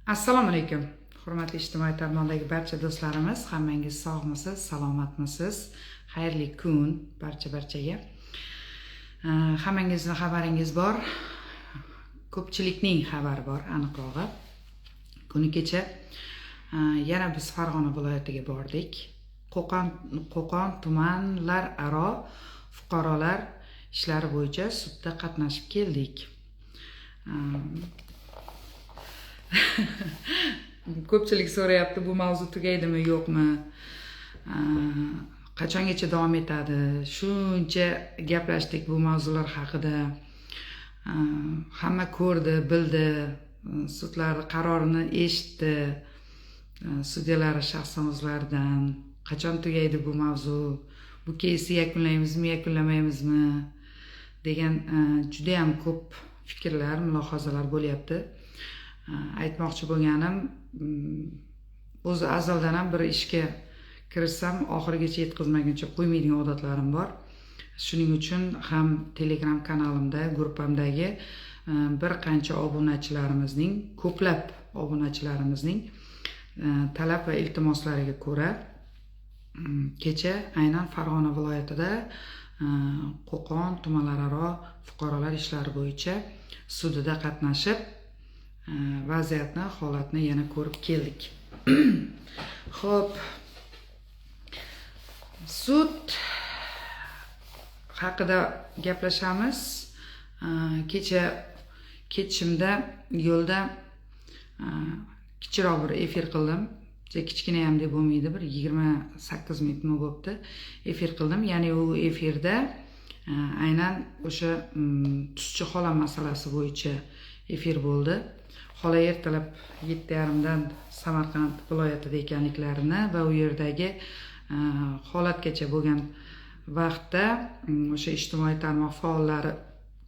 Assalomu alaykum. Hurmatli ijtimoiy tarmoqdagi barcha do'stlarimiz, hammangiz sog'misiz, salomatmisiz? Xayrli kun barchaga. Hammangizning xabaringiz bor. Ko'pchilikning xabari bor, aniqrog'i. Kuni kecha yana biz Farg'ona viloyatiga bordik. Qo'qon tumanlar aro fuqarolar ishlari bo'yicha sudda qatnashib keldik. Ko'pchilik so'rayapti, bu mavzu tugaydimi, yo'qmi? Qachongacha davom etadi? Shuncha gaplashdik bu mavzular haqida. Hamma ko'rdi, bildi, sudlar qarorini eshitdi. Sudyalar shaxsan o'zlaridan qachon tugaydi bu mavzu? Bu keysni yakunlaymizmi, yakunlamaymizmi degan juda ham ko'p fikrlar, mulohazalar bo'lyapti. Aytmoqchi bo'lganim, o'zi azaldan ham bir ishga kirishsam oxirigacha yetkazmaguncha qo'ymaydigan odatlarim bor. Shuning uchun ham Telegram kanalimda, gruppamdagi bir qancha obunachilarimizning, ko'plab obunachilarimizning talab va iltimoslariga ko'ra kecha aynan Farg'ona viloyatida Qo'qon tumanlararo fuqarolar ishlari bo'yicha sudida qatnashib vaziyatni, holatni yana ko'rib keldik. Xo'p, sud haqida gaplashamiz. Kecha ketishimda yo'lda kichikroq bir efir qildim. Kichkina ham deb bo'lmaydi, bir 28 minutmi bo'pti. Efir qildim. Ya'ni u efirda aynan o'sha Tuschi xola masalasi bo'yicha efir bo'ldi. Xola ertalab 7:30dan Samarqand viloyatida ekanliklarini va u yerdagi holatgacha bo'lgan vaqtda o'sha ijtimoiy tarmoq faollari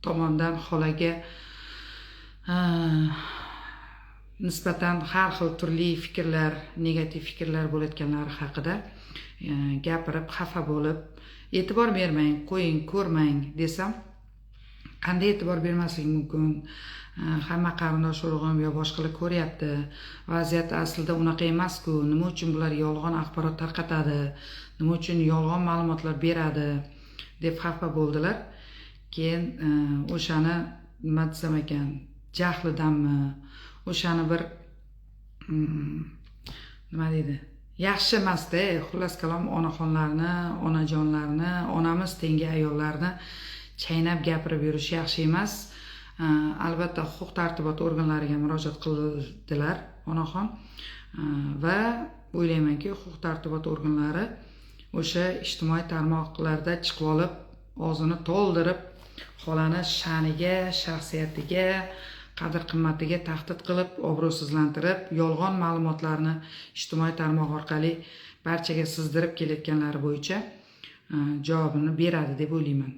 tomonidan xolaga nisbatan har xil turli fikrlar, negativ fikrlar bo'layotganlari haqida gapirib, xafa bo'lib, e'tibor bermang, qo'ying, ko'rmang desam, qanday e'tibor bermaslik mumkin? Hamma qarindosh urug'im yo boshqalar ko'ryapti. Vaziyat aslida unaqa emas-ku. Nima uchun bular yolg'on axborot tarqatadi? Nima uchun yolg'on ma'lumotlar beradi? deb xafa bo'ldilar. Keyin o'shani nima desam ekan, jahlidanmi, o'shani bir nima deydi? Yaxshi emas-da, xullas kalom onaxonlarni, onajonlarni, onamiz tengi ayollarni chaynab gapirib yurish yaxshi emas. Albatta huquq tartibot organlariga murojaat qildilar onaxon va o'ylaymanki, huquq tartibot organlari o'sha ijtimoiy tarmoqlarda chiqib olib, og'zini to'ldirib, xolani sha'niga, shaxsiyatiga, qadr-qimmatiga tahdid qilib, obro'sizlantirib, yolg'on ma'lumotlarni ijtimoiy tarmoq orqali barchaga sizdirib kelayotganlari bo'yicha javobini beradi deb o'ylayman.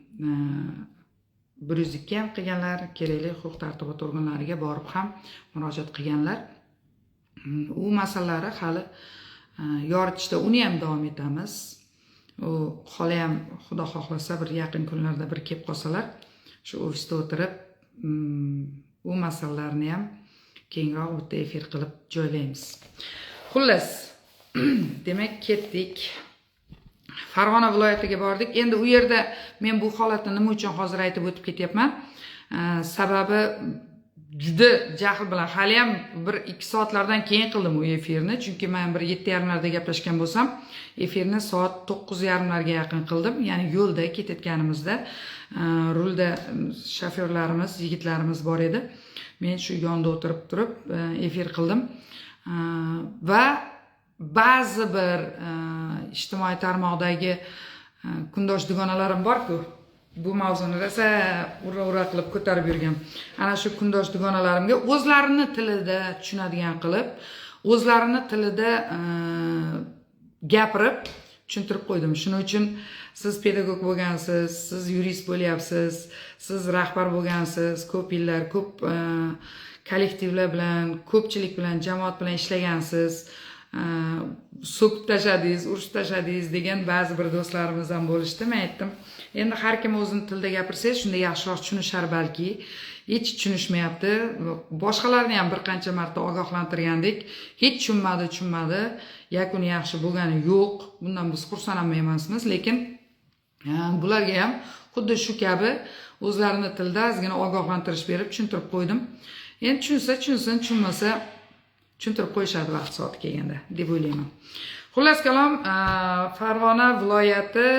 102 ham qilganlar, kerakli huquq tartibot organlariga borib ham murojaat qilganlar. U masalalari hali yoritishda, uni ham davom etamiz. U xola ham xudo xohlasa bir yaqin kunlarda bir kelib qolsalar, shu ofisda o'tirib, u masalalarni ham kengroq bitta efir qilib joylaymiz. Xullas, demak ketdik. Farg'ona viloyatiga bordik. Endi u yerda men bu holatni nima uchun hozir aytib o'tib ketyapman? Sababi juda jahl bilan hali ham 1-2 soatlardan keyin qildim u efirni, chunki men bir 7:30larda gaplashgan bo'lsam, efirni soat 9:30larga yaqin qildim. Ya'ni yo'lda ketayotganimizda rulda shofyorlarimiz, yigitlarimiz bor edi. Men shu yonda o'tirib turib efir qildim va ba'zi bir ijtimoiy tarmoqdagi kundosh dugonalarim bor-ku, bu mavzuni rosa ura qilib ko'tarib yurgan. Ana shu kundosh dugonalarimga o'zlarini tilida tushunadigan qilib, o'zlarini tilida gapirib tushuntirib qo'ydim. Shuning uchun siz pedagog bo'lgansiz, siz yurist bo'lyapsiz, siz rahbar bo'lgansiz, ko'p yillar, ko'p kollektivlar bilan, ko'pchilik bilan, jamoat bilan ishlagansiz. so'kib tashladingiz, urishib tashladingiz degan ba'zi bir do'stlarimiz ham bo'lishdi. Men aytdim, endi har kim o'zini tilida gapirsangiz, shunda yaxshiroq tushunishar balki. Hech tushunishmayapti. Boshqalarni ham bir qancha marta ogohlantirgandik. Hech tushunmadi. Yakuni yaxshi bo'lgani yo'q. Bundan biz xursand ham emasmiz, lekin bularga ham xuddi shu kabi o'zlarini tilida ozgina ogohlantirish berib tushuntirib qo'ydim. Endi tushunsin, tushunmasa tushuntirib qo'yishadi vaqt soati kelganda deb o'ylayman. Xullas kalom, Farg'ona viloyati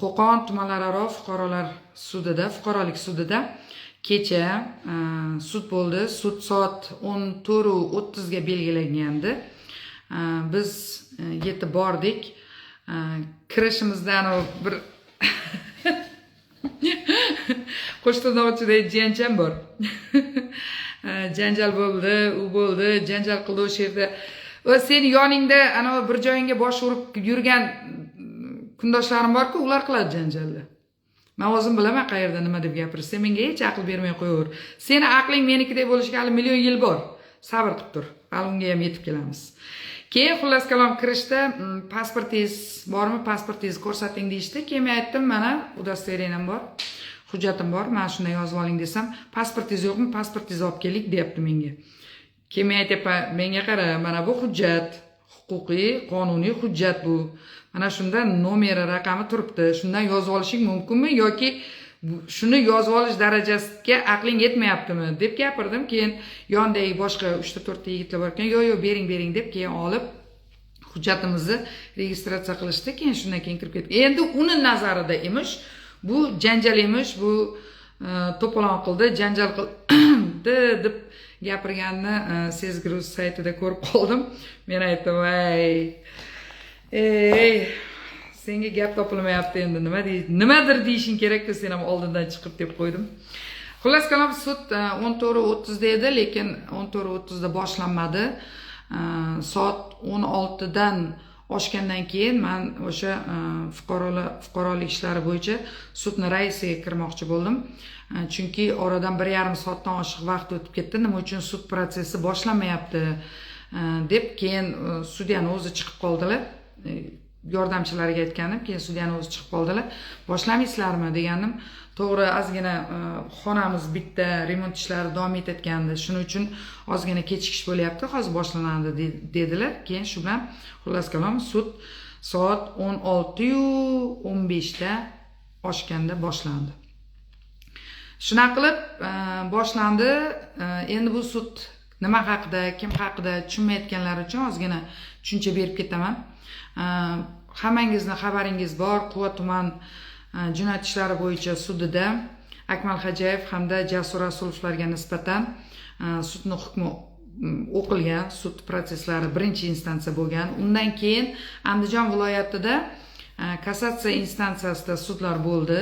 Qo'qon tumanlararo fuqarolik sudida kecha sud bo'ldi. Sud soat 14:30 ga belgilangandi. Biz yetib bordik. Kirishimizdan bir qo'shtirnoqchidagi janjal bor. Janjal bo'ldi, u bo'ldi, janjal qildi o'sha yerda. Va seni yoningda ana bir joyingga bosh urib yurgan kundoshlarim bor-ku, ular qiladi janjalni. Men o'zim bilaman qayerda nima deb gapirish. Sen menga hech aql bermay qo'yaver. Seni aqling menikidek bo'lishiga hali million yil bor. Sabr qilib tur. Hali unga ham yetib kelamiz. Keyin xullas kalom kirishda pasportingiz bormi? Pasportingizni ko'rsating deyishdi. Keyin men aytdim, mana udostvereniyam bor, hujjatim bor, mana shunday yozib oling desam, pasportingiz yo'qmi? Pasportingizni olib keling, deyapti menga. Keyin men aytayapman, menga qara, mana bu hujjat, huquqiy, qonuniy hujjat bu. Mana shunda nomeri, raqami turibdi. Shundan yozib olishing mumkinmi yoki shuni yozib olish darajasiga aqling yetmayaptimi deb gapirdim. Keyin yondagi boshqa 3-4 yigitlar bor ekan, yo'q, bering deb keyin olib hujjatimizni registratsiya qilishdi. Keyin shundan keyin kirib ketdik. Endi uni nazarida emish, bu janjal emish, bu to'polon qildi, janjal qildi deb gapirganini Sezgir saytida ko'rib qoldim. Men aytdim, senga gap topilmayapti, endi nimadir deyishing kerak-ku, sen ham oldindan chiqib deb qo'ydim. Xullas kalom, sud 14:30 da edi, lekin 14:30 da boshlanmadi. Soat 16 dan oshgandan keyin men o'sha fuqarolik ishlari bo'yicha sudning raisiga kirmoqchi bo'ldim. Chunki oradan 1,5 soatdan oshiq vaqt o'tib ketdi. Nima uchun sud protsessi boshlanmayapti deb keyin sudyani o'zi chiqib qoldilar. Yordamchilariga aytganim, keyin sudyani o'zi chiqib qoldilar. Boshlamaysizlarmi deganim. To'g'ri, ozgina xonamiz bitta remont ishlari davom etayotgandi. Shuning uchun ozgina kechikish bo'lyapti. Hozir boshlanadi dedilar. Keyin shu bilan xullas kalom sud soat 16:15 da oshganda boshlandi. Shuna qilib boshlandi. Endi bu sud nima haqida, kim haqida tushunmayotganlar uchun ozgina tushuncha berib ketaman. Hammangizni xabaringiz bor, Quva tuman jinoyat ishlari bo'yicha sudida Akmal Hajayev hamda Jasur Rasulovlarga nisbatan sudning hukmi o'qilgan, sud prosesslari birinchi instansiya bo'lgan. Undan keyin Andijon viloyatida kassatsiya instansiyasida sudlar bo'ldi.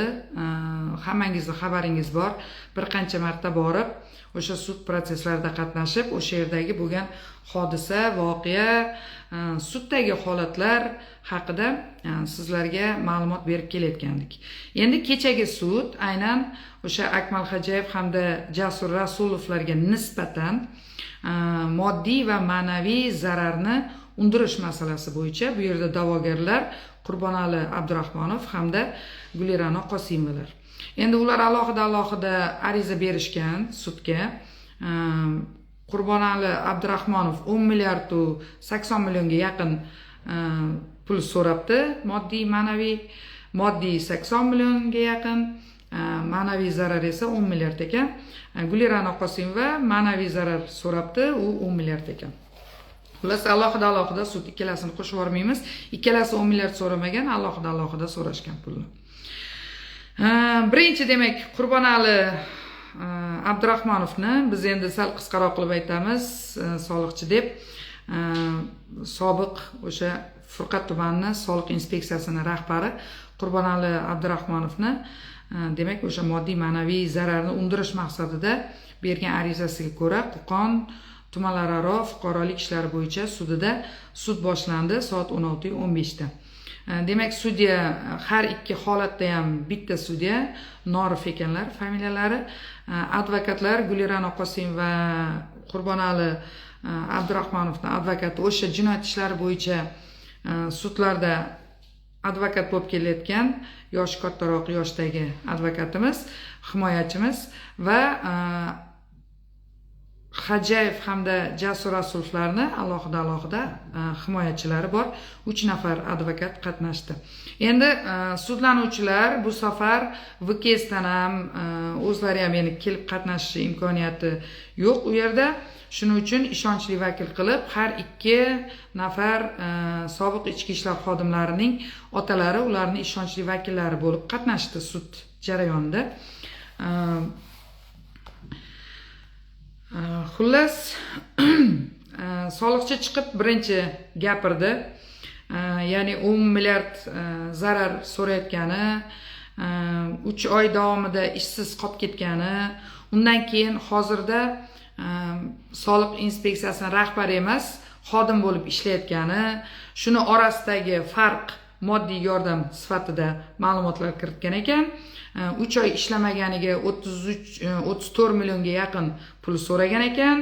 Hammangizning xabaringiz bor. Bir qancha marta borib, o'sha sud proseslarida qatnashib, o'sha yerdagi bo'lgan hodisa, voqea, suddagi holatlar haqida sizlarga ma'lumot berib kelayotgandik. Endi kechagi sud aynan o'sha Akmal Hajayev hamda Jasur Rasulovlarga nisbatan moddiy va ma'naviy zararni undirish masalasi bo'yicha bu yerda da'vogarlar Qurbonali Abdurahmonov hamda Gulira'no Qosimovalar. Endi ular alohida ariza berishgan sudga. Qurbonali Abdurahmonov 10 milliard 80 millionga yaqin pul so'rabdi, moddiy, ma'naviy. Moddiy 80 millionga yaqin, ma'naviy zarar esa 10 milliard ekan. Gulira'no Qosimova ma'naviy zarar so'rabdi, u 10 milliard ekan. Xullas alohida sud ikkalasini qo'shib yormaymiz. Ikkalasi 10 milliard so'ramagan, alohida so'rashgan pulni. Birinchi demak Qurbonali Abdurahmonovni biz endi sal qisqaroq qilib aytamiz, soliqchi deb, sobiq o'sha Furqat tumani soliq inspeksiyasining rahbari Qurbonali Abdurahmonovni demak o'sha moddiy ma'naviy zararni undirish maqsadida bergan arizasiga ko'ra Qo'qon tumanlararo fuqarolik ishlari bo'yicha sudida sud boshlandi soat 16:15 da. Demak, sudya har ikki holatda ham bitta sudya, Norif ekanlar familiyalari. Advokatlar Gulira'no Qosimova va Qurbonali Abdurahmonovning advokati o'sha jinoyat ishlari bo'yicha sudlarda advokat bo'lib kelayotgan yoshi kattaroq yoshdagi advokatimiz, himoyachimiz va Xo'jayev hamda Jasur Rasulovlarni alohida himoyachilari bor 3 nafar advokat qatnashdi. Endi sudlanuvchilar bu safar VKSdan ham o'zlari ham yana kelib qatnashish imkoniyati yo'q u yerda. Shuning uchun ishonchli vakil qilib har 2 nafar sobiq ichki ishlar xodimlarining otalari ularning ishonchli vakillari bo'lib qatnashdi sud jarayonida. Xullas, soliqchi chiqib birinchi gapirdi. Ya'ni 10 milliard zarar so'rayotgani, 3 oy davomida ishsiz qolib ketgani, undan keyin hozirda soliq inspeksiyasining rahbari emas, xodim bo'lib ishlayotgani, shuni orasidagi farq moddiy yordam sifatida ma'lumotlar kiritgan ekan. 3 oy ishlamaganiga 34 millionga yaqin pul so'ragan ekan.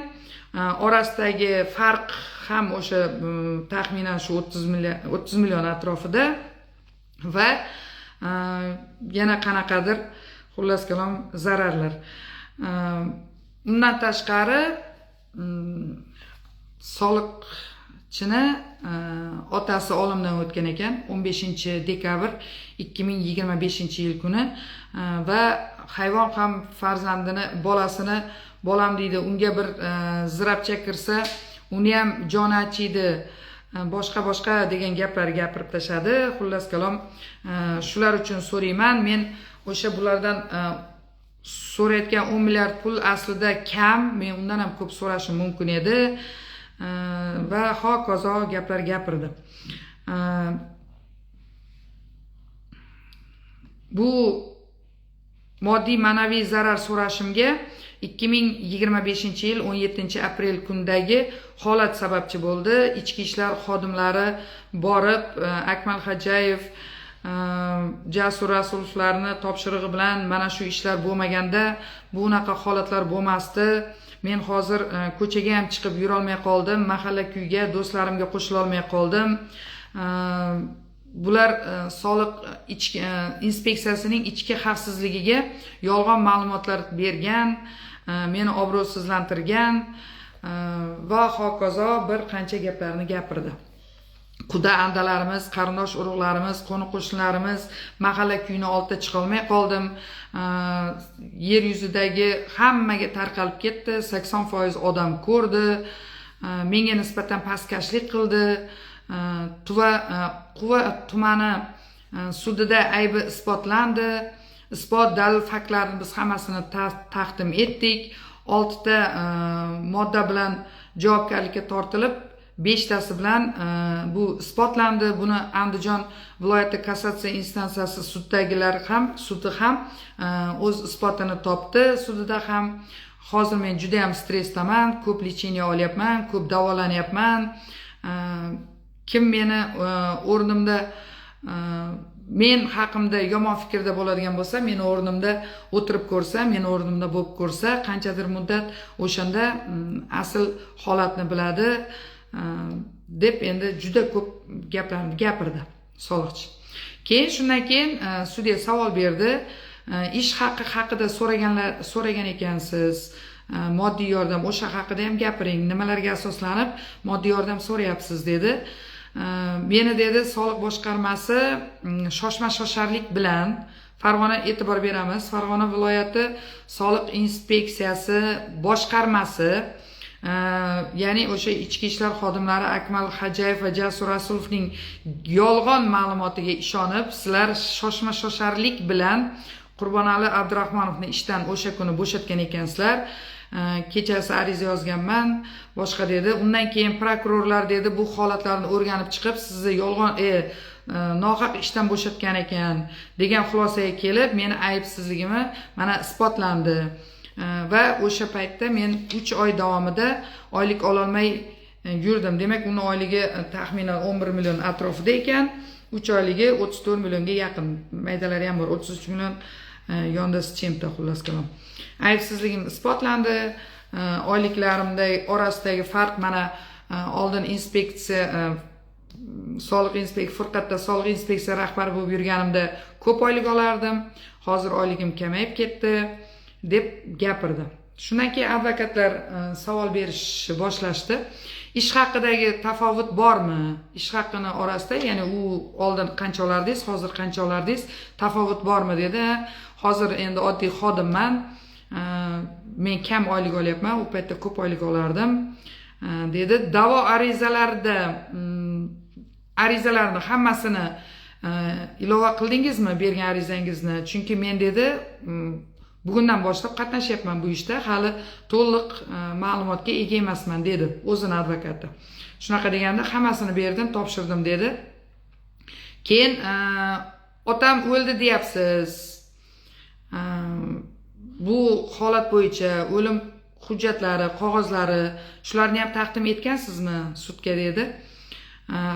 Orasidagi farq ham o'sha taxminan shu 30 million atrofida va yana qanaqadir xullas kalom zararlar. Undan tashqari soliqchini otasi olamdan o'tgan ekan 15 dekabr 2025-yil kuni va hayvon ham farzandini, bolasini bolam deydi, unga bir zirabcha kirsa, uni ham joni achiydi, boshqa degan gaplar gapirib tashadi. Xullas kalom, shular uchun so'rayman, men o'sha bulardan so'rayotgan 10 milliard pul aslida kam, men undan ham ko'p so'rashim mumkin edi va hokazo gaplar gapirdi. Bu moddiy ma'naviy zarar so'rashimga 2025-yil 17-aprel kundagi holat sababchi bo'ldi. Ichki ishlar xodimlari borib Akmal Xo'jayev, Jasur Rasulovlarni topshirig'i bilan mana shu ishlar bo'lmaganda bunaqa holatlar bo'lmasdi. Men hozir ko'chaga ham chiqib yura olmay qoldim, mahalla kuyga, do'stlarimga qo'shila olmay qoldim. Bular soliq inspeksiyasining ichki xavfsizligiga yolg'on ma'lumotlar bergan, meni obro'sizlantirgan va hokazo bir qancha gaplarni gapirdi. Quda andalarimiz, qarindosh urug'larimiz, qo'ni-qo'shnilarimiz mahalla kuyini oltida chiqa olmay qoldim. Yer yuzidagi hammaga tarqalib ketdi. 80% odam ko'rdi. Menga nisbatan pastkashlik qildi. Quva tumani sudida aybi isbotlandi. Isbot dalil faktlarini biz hammasini taqdim etdik. 6 ta modda bilan javobgarlikka tortilib, 5 tasi bilan bu isbotlandi. Buni Andijon viloyati kassatsiya instansiyasi sudi ham o'z isbotini topdi. Sudida ham hozir men juda ham stressdaman, ko'p lecheniya olyapman, ko'p davolanyapman. Kim meni o'rnimda men haqimda yomon fikrda bo'ladigan bo'lsa, meni o'rnimda o'tirib ko'rsa, meni o'rnimda bo'lib ko'rsa, qanchadir muddat o'shanda asl holatni biladi deb endi juda ko'p gaplarni gapirdi soliqchi. Keyin shundan keyin sudya savol berdi. Ish haqi haqida so'ragan ekansiz. Moddiy yordam o'sha haqida ham gapiring. Nimalarga asoslanib moddiy yordam so'rayapsiz dedi. Meni dedi soliq boshqarmasi shoshma-shosharlik bilan Farg'ona e'tibor beramiz. Farg'ona viloyati soliq inspeksiyasi boshqarmasi, ya'ni o'sha ichki ishlar xodimlari Akmal Xo'jayev va Jasur Rasulovning yolg'on ma'lumotiga ishonib, sizlar shoshma-shosharlik bilan Qurbonali Abdurahmonovni ishdan o'sha kuni bo'shatgan ekansizlar. Kechasi ariza yozganman, boshqa dedi. Undan keyin prokurorlar dedi bu holatlarni o'rganib chiqib, sizni yolg'on nohaq ishdan bo'shatgan ekan degan xulosaga kelib, meni aybsizligimni mana isbotlandi. Va o'sha paytda men 3 oy davomida oylik ola olmay yurdim. Demak, uni oyligi taxminan 11 million atrofida ekan. 3 oyligi 34 millionga yaqin. Maydalari ham bor, 33 million yonda s chemta xullas kalom. Aybsizligim isbotlandi. oyliklarimda orasidagi farq mana oldin inspeksiya soliq furqatda soliq inspeksiya rahbari bo'lib yurganimda ko'p oylik olardim, hozir oyligim kamayib ketdi deb gapirdi. Shundan keyin advokatlar savol berishni boshlashdi. Ish haqidagi tafovut bormi? Ish haqini orasida, ya'ni u oldin qancha olardingiz, hozir qancha olardingiz, tafovut bormi dedi. Hozir endi oddiy xodimman. Men kam oylik olyapman, u paytda ko'p oylik olardim dedi. Da'vo arizalarni hammasini ilova qildingizmi bergan arizangizni? Chunki men dedi bugundan boshlab qatnashyapman bu ishda, hali to'liq ma'lumotga ega emasman dedi o'zini advokati. Shunaqa deganda hammasini berdim, topshirdim dedi. Keyin otam o'ldi deyapsiz. Bu holat bo'yicha o'lim hujjatlari, qog'ozlari, shularni ham taqdim etgansizmi sudga dedi.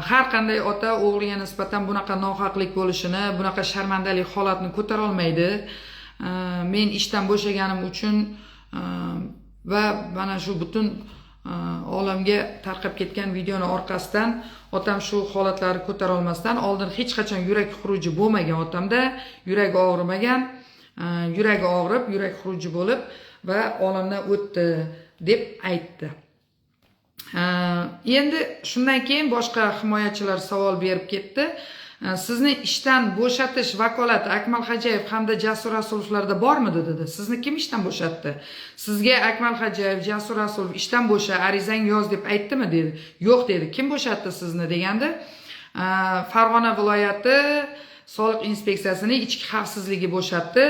Har qanday ota o'g'liga nisbatan bunaqa nohaqlik bo'lishini, bunaqa sharmandalik holatni ko'tara olmaydi. Men ishdan bo'shaganim uchun va mana shu butun olamga tarqab ketgan videoni orqasidan otam shu holatlarni ko'tara olmasdan oldin hech qachon yurak xuruji bo'lmagan otamda, yuragi og'rimagan, yuragi og'rib, yurak xuruji bo'lib va olamdan o'tdi deb aytdi. Endi shundan keyin boshqa himoyachilar savol berib ketdi. Sizni ishdan bo'shatish vakolati Akmal Hajayev hamda Jasur Rasulovlarda bormidi dedi. Sizni kim ishdan bo'shatdi? Sizga Akmal Hajayev, Jasur Rasulov ishdan bo'sha, arizang yoz deb aytdimi dedi. Yo'q dedi. Kim bo'shatdi sizni deganda, Farg'ona viloyati soliq inspeksiyasining ichki xavfsizligi bo'shatdi.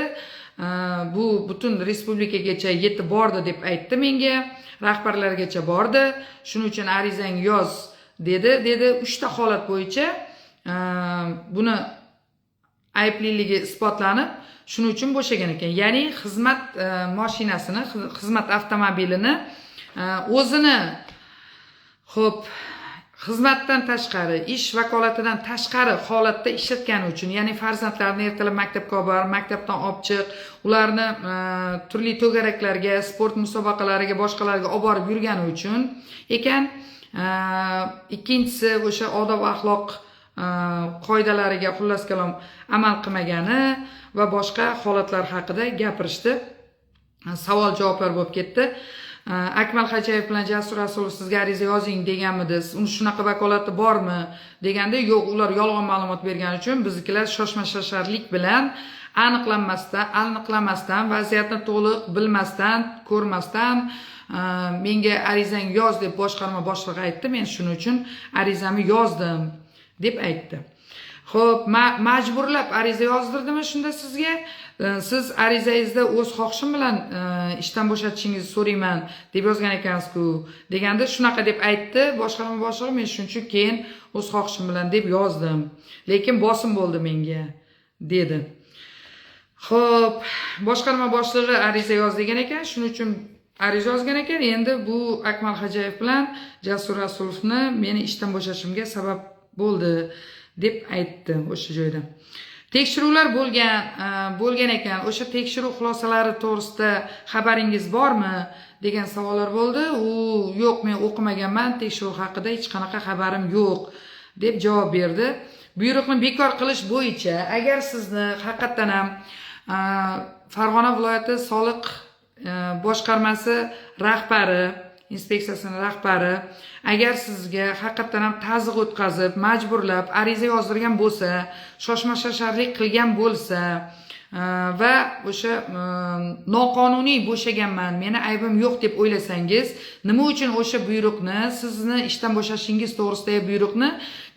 Bu butun respublikagacha yetib bordi deb aytdi menga. Rahbarlargacha bordi. Shuning uchun arizang yoz dedi. 3 ta holat bo'yicha buni aybliligi isbotlanib, shuning uchun bo'shagan ekan. Ya'ni xizmat mashinasini, xizmat avtomobilini o'zini xizmatdan tashqari, ish vakolatidan tashqari holatda ishlatgani uchun, ya'ni farzandlarni ertalab maktabga olib borib, maktabdan olib chiq, ularni turli to'garaklarga, sport musobaqalariga, boshqalarga olib borib yurgani uchun ekan. Ikkinchisi o'sha odob axloq qoidalariga xullas kalom amal qilmagani va boshqa holatlar haqida gapirishdi. Savol javoblar bo'lib ketdi. Akmal Hajayev bilan Jasur Rasulov sizga ariza yozing deganmidingiz? Uni shunaqa vakolati bormi deganda, yo'q, ular yolg'on ma'lumot bergani uchun biznikilar shoshma-shosharlik bilan aniqlamasdan, vaziyatni to'liq bilmasdan, ko'rmasdan menga arizang yoz deb boshqarma boshlig'i aytdi. Men shuning uchun arizamni yozdim deb aytdi. Xo'p, majburlab ariza yozdirdimi shunda sizga? Siz arizangizda o'z xohishim bilan ishdan bo'shatishingizni so'rayman deb yozgan ekansiz-ku deganda, shunaqa deb aytdi boshqarma boshlig'i. Men shuning uchun keyin o'z xohishim bilan deb yozdim. Lekin bosim bo'ldi menga dedi. Xo'p, boshqarma boshlig'i ariza yoz degan ekan, shuning uchun ariza yozgan ekan. Endi bu Akmal Hajayev bilan Jasur Rasulovni meni ishdan bo'shashimga sabab bo'ldi deb aytdi o'sha joyda. Tekshiruvlar bo'lgan ekan. O'sha tekshiruv xulosalari to'g'risida xabaringiz bormi degan savollar bo'ldi. U yo'q, men o'qimaganman, tekshiruv haqida hech qanaqa xabarim yo'q deb javob berdi. Buyruqni bekor qilish bo'yicha agar sizni haqiqatan ham Farg'ona viloyati soliq boshqarmasi rahbari, inspeksiyasining rahbari agar sizga haqiqatan ham tazyiq o'tkazib, majburlab ariza yozdirgan bo'lsa, shoshma-shosharlik qilgan bo'lsa va o'sha noqonuniy bo'shaganman, meni aybim yo'q deb o'ylasangiz, nima uchun o'sha buyruqni, sizni ishdan bo'shashingiz to'g'risidagi buyruqni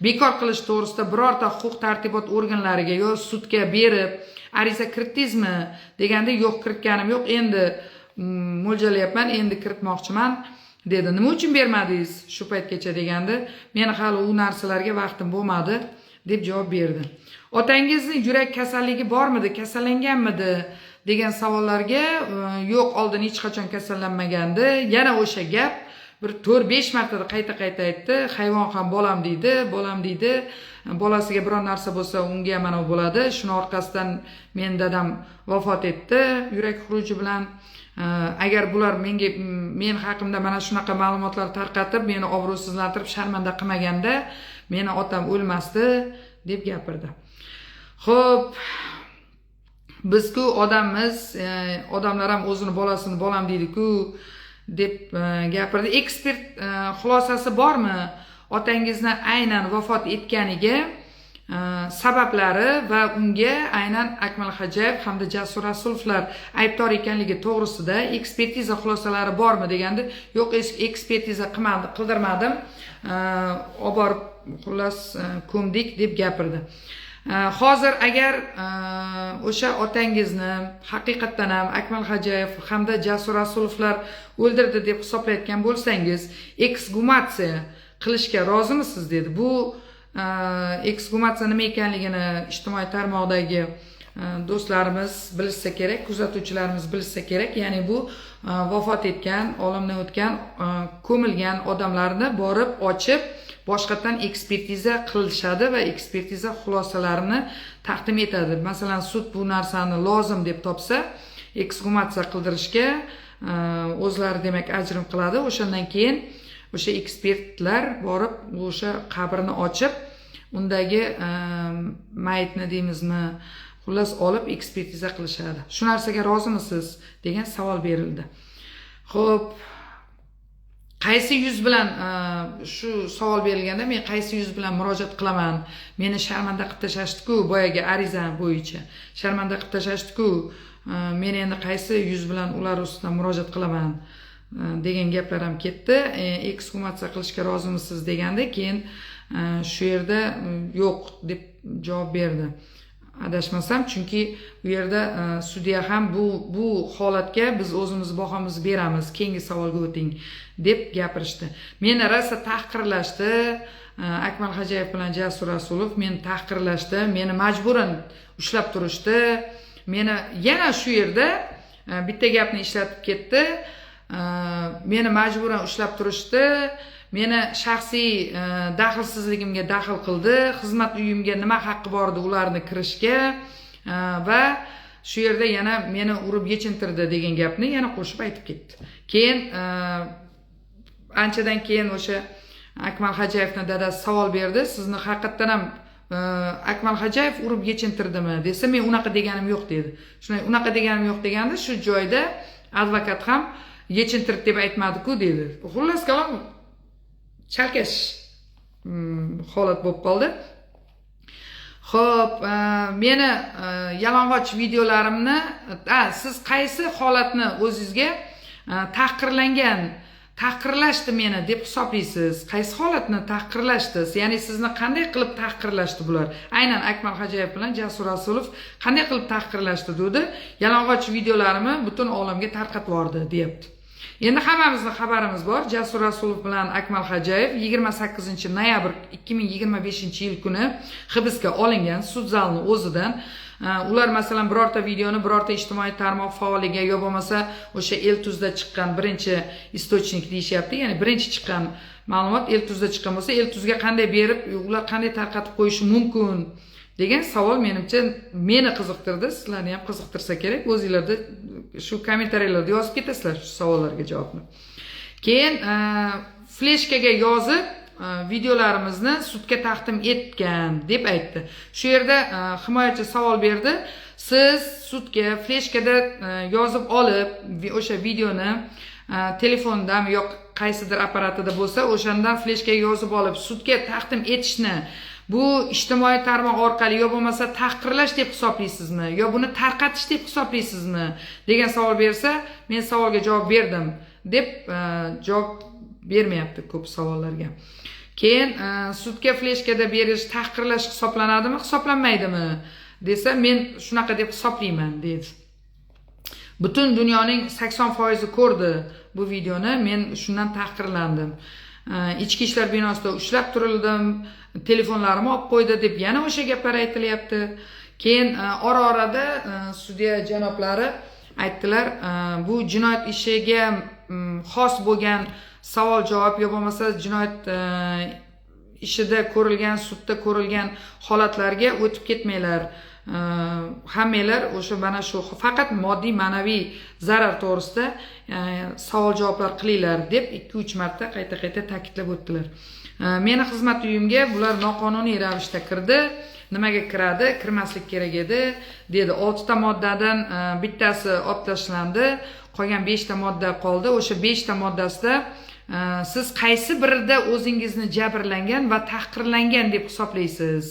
bekor qilish to'g'risida birorta huquq tartibot organlariga yo sudga berib ariza kiritdingizmi deganda, yo'q, kiritganim yo'q, endi mo'ljallayapman, endi kiritmoqchiman dedi. Nima uchun bermadingiz shu paytgacha deganda, meni hali u narsalarga vaqtim bo'lmadi deb javob berdi. Otangizning yurak kasalligi bormidi, kasallanganmidi degan savollarga, yo'q, oldin hech qachon kasallanmagandi. Yana o'sha gap bir 4-5 marta qayta aytdi. Hayvon ham bolam deydi. Bolasiga biror narsa bo'lsa, unga ham mana bo'ladi. Shuni orqasidan men dadam vafot etdi yurak xuruji bilan. agar bular men haqimda mana shunaqa ma'lumotlar tarqatib, meni obro'sizlantirib, sharmanda qilmaganda, meni otam o'lmasdi deb gapirdi. Xo'p, biz-ku odammiz, odamlar ham o'zini bolasini bolam deydi-ku deb gapirdi. Ekspert xulosasi bormi? Otangizni aynan vafot etganiga sabablari va unga aynan Akmal Hojayev hamda Jasur Rasulovlar aybdor ekanligi to'g'risida ekspertiza xulosalari bormi deganda, yo'q, ekspertiza qildirmadim, olib borib xullas ko'mdik deb gapirdi. Hozir agar o'sha otangizni haqiqatdan ham Akmal Hojayev hamda Jasur Rasulovlar o'ldirdi deb hisoblayotgan bo'lsangiz, eksgumatsiya qilishga rozimisiz dedi. Bu eksgumatsiya nima ekanligini ijtimoiy tarmoqdagi do'stlarimiz bilsa kerak, kuzatuvchilarimiz bilsa kerak. Ya'ni bu vafot etgan, olamdan o'tgan, ko'milgan odamlarni borib ochib, boshqatdan ekspertiza qilishadi va ekspertiza xulosalarini taqdim etadi. Masalan, sud bu narsani lozim deb topsa, eksgumatsiya qildirishga o'zlari demak ajrim qiladi. O'shandan keyin o'sha ekspertlar borib o'sha qabrni ochib, undagi mayitni deymizmi, xullas olib ekspertiza qilishadi. Shu narsaga rozimisiz degan savol berildi. Xo'p, qaysi yuz bilan shu savol berilganda men qaysi yuz bilan murojaat qilaman? Meni sharmanda qilib tashlashdi-ku, boyagi arizam bo'yicha sharmanda qilib tashlashdi-ku. Men endi qaysi yuz bilan ular ustidan murojaat qilaman degan gaplar ham ketdi. Eksgumatsiya qilishga rozimisiz deganda, keyin shu yerda yo'q deb javob berdi. Adashmasam, chunki bu yerda sudya ham bu holatga biz o'zimiz bahomizni beramiz, keyingi savolga o'ting deb gapirishdi. Meni rosa tahqirlashdi. Akmal Hojayev bilan Jasur Rasulov meni tahqirlashdi, meni majburan ushlab turishdi. Meni yana shu yerda bitta gapni ishlatib ketdi. Meni majburan ushlab turishdi. Meni shaxsiy daxlsizligimga daxl qildi. Xizmat uyimga nima haqqi bor edi ularni kirishga va shu yerda yana meni urib yechintirdi degan gapni yana qo'shib aytib ketdi. Keyin anchadan keyin o'sha Akmal Hojayevning dadasi savol berdi. Sizni haqiqatdan ham Akmal Hojayev urib yechintirdimi desa, men unaqa deganim yo'q dedi. Shunday unaqa deganim yo'q deganda shu joyda advokat ham yechintirdi deb aytmadi-ku dedi. Xullas kalom chalkash holat bo'lib qoldi. Xo'p, meni yalang'och videolarimni, siz qaysi holatni o'zingizga tahqirlashdi meni deb hisoblaysiz? Qaysi holatni tahqirlashdi? Ya'ni sizni qanday qilib tahqirlashdi bular? Aynan Akmal Hojayev bilan Jasur Rasulov qanday qilib tahqirlashdi dedi. Yalang'och videolarimni butun olamga tarqatib yubordi, deyapti. Endi hammamizning xabarimiz bor. Jasur Rasulov bilan Akmal Hojayev 28-noyabr 2025-yil kuni hibsga olingan sud zalining o'zidan. Ular masalan birorta videoni birorta ijtimoiy tarmoq faoliga yo bo'lmasa o'sha Eltuzda chiqqan birinchi istochnik deyishyapti. Ya'ni birinchi chiqqan ma'lumot Eltuzda chiqqan bo'lsa, Eltuzga qanday berib, ular qanday tarqatib qo'yishi mumkin degan savol menimcha meni qiziqtirdi. Sizlarni ham qiziqtirsa kerak. O'zingizlarda shu kommentariyalarda yozib ketasizlar shu savollarga javobni. Keyin fleshkaga yozib videolarimizni sudga taqdim etgan deb aytdi. Shu yerda himoyachi savol berdi. Siz sudga fleshkada yozib olib, o'sha videoni telefondami yo'q qaysidir apparatida bo'lsa, o'shandan fleshkaga yozib olib sudga taqdim etishni bu ijtimoiy tarmoq orqali yo bo'lmasa tahqirlash deb hisoblaysizmi yo buni tarqatish deb hisoblaysizmi degan savol bersa, men savolga javob berdim deb javob bermayapti ko'p savollarga. Keyin sudga fleshkada berish tahqirlash hisoblanadimi, hisoblanmaydimi desa, men shunaqa deb hisoblayman dedi. Butun dunyoning 80% ko'rdi bu videoni, men shundan tahqirlandim. Ichki ishlar binosida ushlab turildim, telefonlarimni olib qo'ydi deb yana o'sha gaplar aytilyapti. Keyin ora-orada sudya janoblari aytdilar, bu jinoyat ishiga xos bo'lgan savol-javob yo bo'lmasa jinoyat ishida ko'rilgan, sudda ko'rilgan holatlarga o'tib ketmanglar. hammanglar o'sha mana shu faqat moddiy ma'naviy zarar to'g'risida savol javoblar qilinglar deb 2-3 marta qayta ta'kidlab o'tdilar. Meni xizmat uyimga bular noqonuniy ravishda kirdi. Nimaga kiradi? Kirmaslik kerak edi, dedi. 6 ta moddadan bittasi olib tashlandi, qolgan 5 ta modda qoldi. O'sha 5 ta moddasida siz qaysi birida o'zingizni jabrlangan va tahqirlangan deb hisoblaysiz?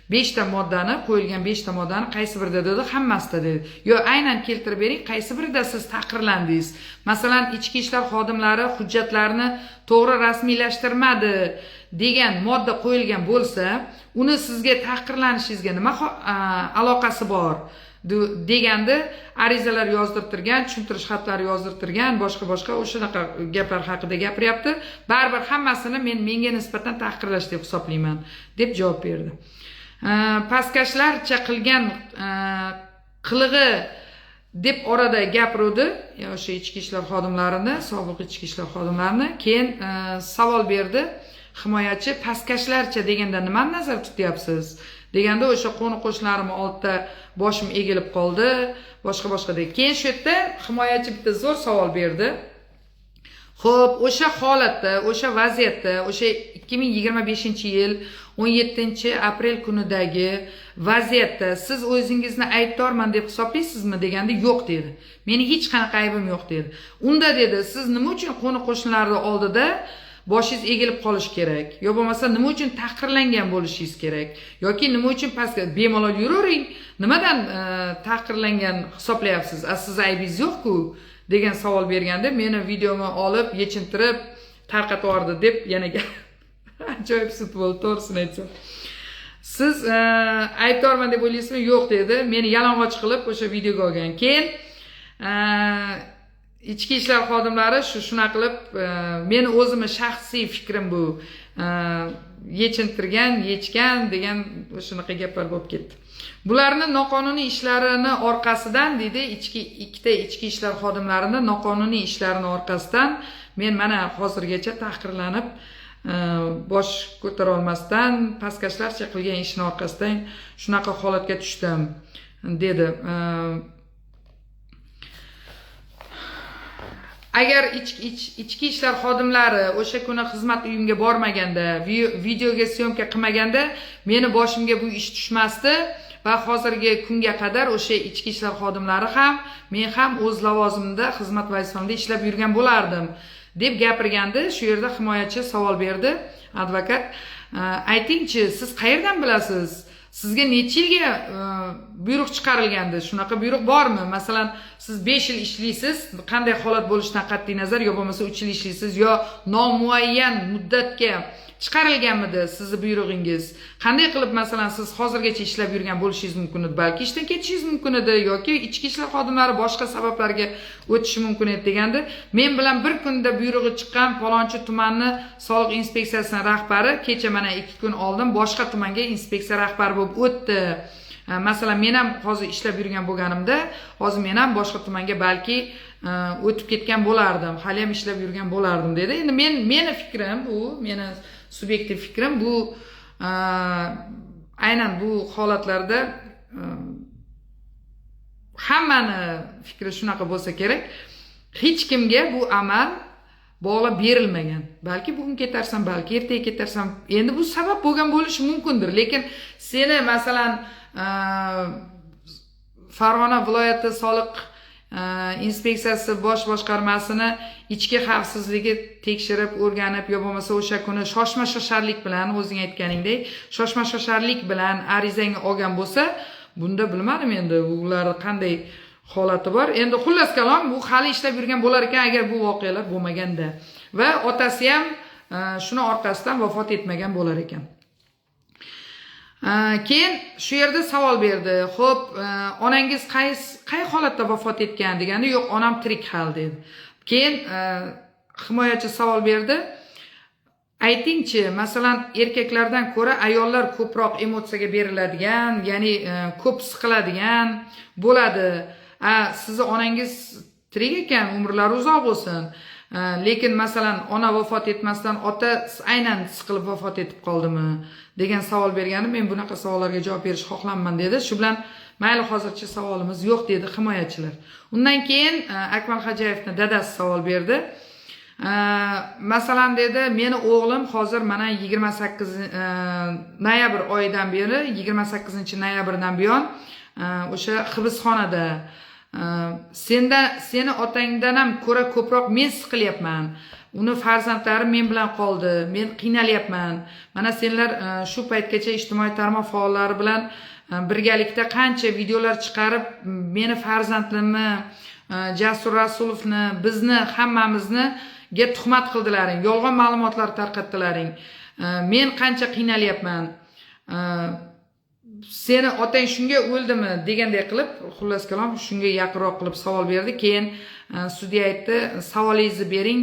5 ta moddani, qo'yilgan 5 ta moddani qaysi birida dedi? Hammasida dedi. Yo, aynan keltirib bering, qaysi birida siz tahqirlandingiz? Masalan, ichki ishlar xodimlari hujjatlarni to'g'ri rasmiylashtirmadi degan modda qo'yilgan bo'lsa, uni sizga tahqirlanishingizga nima aloqasi bor? Deganda arizalar yozdirtirgan, tushuntirish xatlari yozdirtirgan, boshqa o'shanaqa gaplar haqida gapiryapti. Baribir hammasini menga nisbatan tahqirlash deb hisoblayman, deb javob berdi. Pastkashlarcha qilgan qilig'i deb orada gapirdi, o'sha ichki ishlar xodimlarini, sobiq ichki ishlar xodimlarini. Keyin savol berdi. Himoyachi, pastkashlarcha deganda nimani nazarda tutyapsiz? Deganda o'sha qo'ni-qo'shnilarim oldida boshim egilib qoldi, boshqa deb. Keyin shu yerda himoyachi bitta zo'r savol berdi. Xo'p, o'sha holatda, o'sha vaziyatda, o'sha 2025-yil 17-aprel kunidagi vaziyatda siz o'zingizni aybdorman deb hisoblaysizmi deganda yo'q dedi. Meni hech qanaqa aybim yo'q dedi. Unda dedi, siz nima uchun qo'ni-qo'shnilarning oldida boshingiz egilib qolish kerak? Yo bo'lmasa nima uchun tahqirlangan bo'lishingiz kerak? Yoki nima uchun pastga bemalol yuravering? Nimadan tahqirlangan hisoblayapsiz? Siz aybingiz yo'q-ku degan savol berganda meni videomni olib, yechintirib tarqatib yubordi deb yana ajoyib sud bo'ldi, to'g'risini aytsam. Siz aybdorman deb o'ylaysizmi? Yo'q dedi. Meni yalang'och qilib o'sha videoga olgan. Keyin ichki ishlar xodimlari shuna qilib, meni o'zimning shaxsiy fikrim bu, yechgan degan shunaqa gaplar bo'lib ketdi. Bularni noqonuniy ishlarini orqasidan dedi, ikkita ichki ishlar xodimlarini noqonuniy ishlarini orqasidan men mana hozirgacha tahqirlanib, bosh ko'tara olmasdan, pastkashlarcha qilgan ishni orqasidan shunaqa holatga tushdim, dedi. Agar ichki ishlar xodimlari o'sha kuni xizmat uyimga bormaganda, videoga syomka qilmaganda, meni boshimga bu ish tushmasdi va hozirgi kunga qadar o'sha ichki ishlar xodimlari ham, men ham o'z lavozimimda, xizmat vazifamda ishlab yurgan bo'lardim, deb gapirganda, shu yerda himoyachi savol berdi. Advokat, aytingchi, siz qayerdan bilasiz? Sizga necha yilga buyruq chiqarilgandi? Shunaqa buyruq bormi? Masalan, siz 5 yil ishlaysiz, qanday holat bo'lishidan qat'iy nazar, yo bo'lmasa 3 yil ishlaysiz, yo nomuayyan muddatga chiqarilganmidi sizni buyrug'ingiz? Qanday qilib masalan siz hozirgacha ishlab yurgan bo'lishingiz mumkin edi, balki ishdan ketishingiz mumkin edi, yoki ichki ishlar xodimlari boshqa sabablarga o'tishi mumkin edi deganda, men bilan bir kunda buyrug'i chiqqan palonchi tumanni soliq inspeksiyasining rahbari kecha mana 2 kun oldin boshqa tumanga inspeksiya rahbari bo'lib o'tdi. Masalan, men ham hozir ishlab yurgan bo'lganimda, hozir men ham boshqa tumanga balki o'tib ketgan bo'lardim, hali ham ishlab yurgan bo'lardim dedi. Endi meni fikrim bu, meni subyektiv fikrim bu, aynan bu holatlarda hammani fikri shunaqa bo'lsa kerak. Hech kimga bu amal bog'lab berilmagan. Balki bugun ketarsan, balki ertaga ketarsan. Endi bu sabab bo'lgan bo'lishi mumkindir, lekin seni masalan Farg'ona viloyati soliq inspeksiyasi bosh boshqarmasini ichki xavfsizligi tekshirib, o'rganib, yo bo'lmasa o'sha kuni shoshma-shosharlik bilan, o'zing aytganingdek, shoshma-shosharlik bilan arizangni olgan bo'lsa, bunda bilmadim endi ular qanday holati bor. Endi xullas kalom, bu hali ishlab yurgan bo'lar ekan agar bu voqealar bo'lmaganda. Va otasi ham shuni orqasidan vafot etmagan bo'lar ekan. Keyin shu yerda savol berdi. Xo'p, onangiz qay holatda vafot etgan deganda, yo'q, onam tirik hal dedi. Keyin himoyachi savol berdi. Aytingchi, masalan, erkaklardan ko'ra ayollar ko'proq emotsiyaga beriladigan, ya'ni ko'p siqiladigan bo'ladi. Sizni onangiz tirik ekan, umrlari uzoq bo'lsin. Lekin masalan ona vafot etmasdan ota aynan siqilib vafot etib qoldimi degan savol bergani, men bunaqa savollarga javob berishni xohlamayman dedi. Shu bilan mayli hozircha savolimiz yo'q dedi himoyachilar. Undan keyin Akmal Hajayevning dadasi savol berdi. Masalan dedi, meni o'g'lim hozir mana 28 noyabr oyidan beri 28 noyabrdan buyon o'sha hibsxonada. Seni otangdan ham ko'ra ko'proq men siqilyapman. Uni farzandlari men bilan qoldi. Men qiynalyapman. Mana senlar shu paytgacha ijtimoiy tarmoq faollari bilan birgalikda qancha videolar chiqarib, meni farzandimni, Jasur Rasulovni, bizni hammamizni ga tuhmat qildilaring, yolg'on ma'lumotlar tarqatdilaring. Men qancha qiynalyapman. Seni otang shunga o'ldimi deganday qilib, xullas kalom shunga yaqinroq qilib savol berdi. Keyin sudya aytdi, savolingizni bering,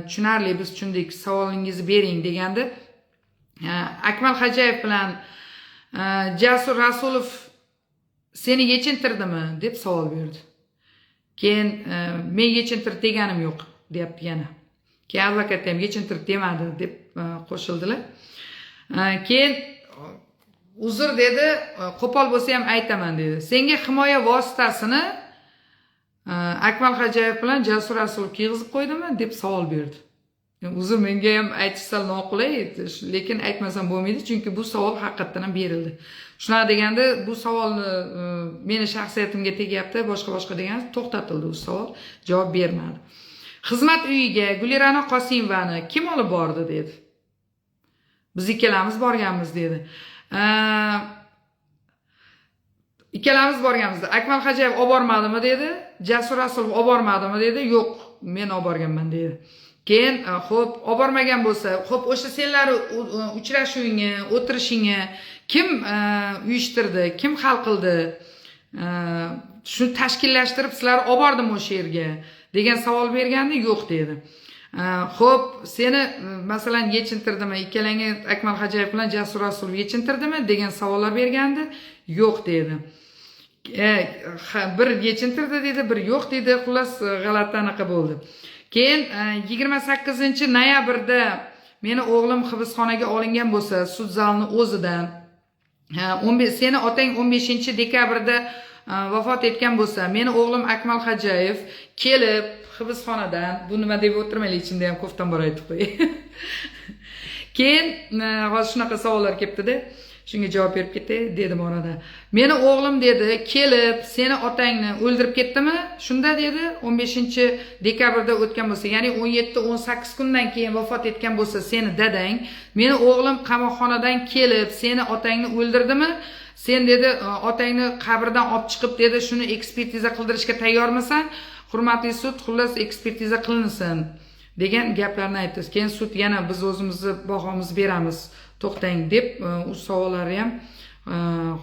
tushunarli, biz tushundik, savolingizni bering degandi. Akmal Hajayev bilan Jasur Rasulov seni yechintirdimi deb savol berdi. Keyin men yechintirib deganim yo'q deyapti yana. Keyin advokat ham yechintirib demadi deb qo'shildilar. Keyin uzr dedi, qo'pol bo'lsa ham aytaman dedi. Senga himoya vositasini Akmal Hajayev bilan Jasur Rasulov kiyg'izib qo'ydimi deb savol berdi. Uzr, menga ham aytish sal noqulay, lekin aytmasam bo'lmaydi, chunki bu savol haqiqatdan ham berildi. Shunaqa deganda bu savolni meni shaxsiyatimga tegyapti, boshqa degan to'xtatildi u savol, javob bermadi. Xizmat uyiga Gulirano Qosimovani kim olib bordi dedi. Biz ikkalamiz borganmiz dedi. Ikkalamiz borganmiz. Akmal Hajayev olib bormadimi dedi. Jasur Rasulov olib bormadimi dedi. Yo'q, men olib borganman dedi. Keyin xo'p, olib bormagan bo'lsa, xo'p, o'sha senlar uchrashuvingni, o'tirishingni kim uyushtirdi, kim hal qildi? Shuni tashkillashtirib sizlar olib bordimi o'sha yerga degan savol berganda, yo'q dedi. Xo'p, seni masalan yechintirdimi? Ikkalangga Akmal Hajayev bilan Jasur Rasulov yechintirdimi degan savollar bergandi, yo'q dedi. Bir yechintirdi dedi, bir yo'q dedi. Xullas g'alati anaqa bo'ldi. Keyin 28 noyabrda meni o'g'lim hibsxonaga olingan bo'lsa, sud zalining o'zidan, seni otang 15 dekabrda vafot etgan bo'lsa, meni o'g'lim Akmal Hajayev kelib hibsxonadan, bu nima deb o'tirmaylik, ichimda ham ko'ftan bor aytib qo'y. Keyin hozir shunaqa savollar kelibdi-da. Shunga javob berib ketay dedim orada. Meni o'g'lim dedi, kelib seni otangni o'ldirib ketdimi? Shunda dedi, 15 dekabrda o'tgan bo'lsa, ya'ni 17-18 kundan keyin vafot etgan bo'lsa seni dadang, meni o'g'lim qamoqxonadan kelib seni otangni o'ldirdimi? Sen dedi, otangni qabrdan olib chiqib dedi, shuni ekspertiza qildirishga tayyormisan? Hurmatli sud, xullas ekspertiza qilinsin degan gaplarni aytdi. Keyin sud yana biz o'zimizni bahomizni beramiz, to'xtang deb u savollarni ham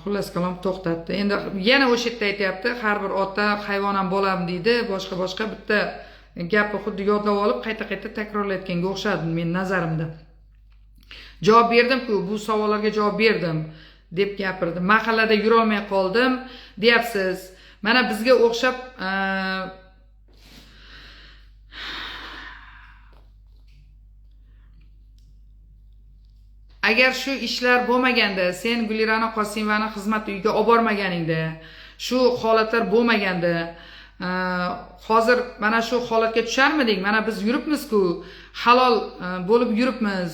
xullas kalom to'xtatdi. Endi yana o'sha yerda aytayapti, har bir ota hayvonam bo'lam deydi, boshqa bitta gapni xuddi yodlab olib qayta takrorlayotganga o'xshadi men nazarimda. Javob berdim-ku, bu savollarga javob berdim deb gapirdi. Mahallada yura olmay qoldim, deyapsiz. Mana bizga o'xshab agar shu ishlar bo'lmaganda, sen Gulirano Qosimovani xizmat uyiga olib bormaganingda, shu holatlar bo'lmaganda, hozir mana shu holatga tusharmidik? Mana biz yuribmiz-ku, halol bo'lib yuribmiz,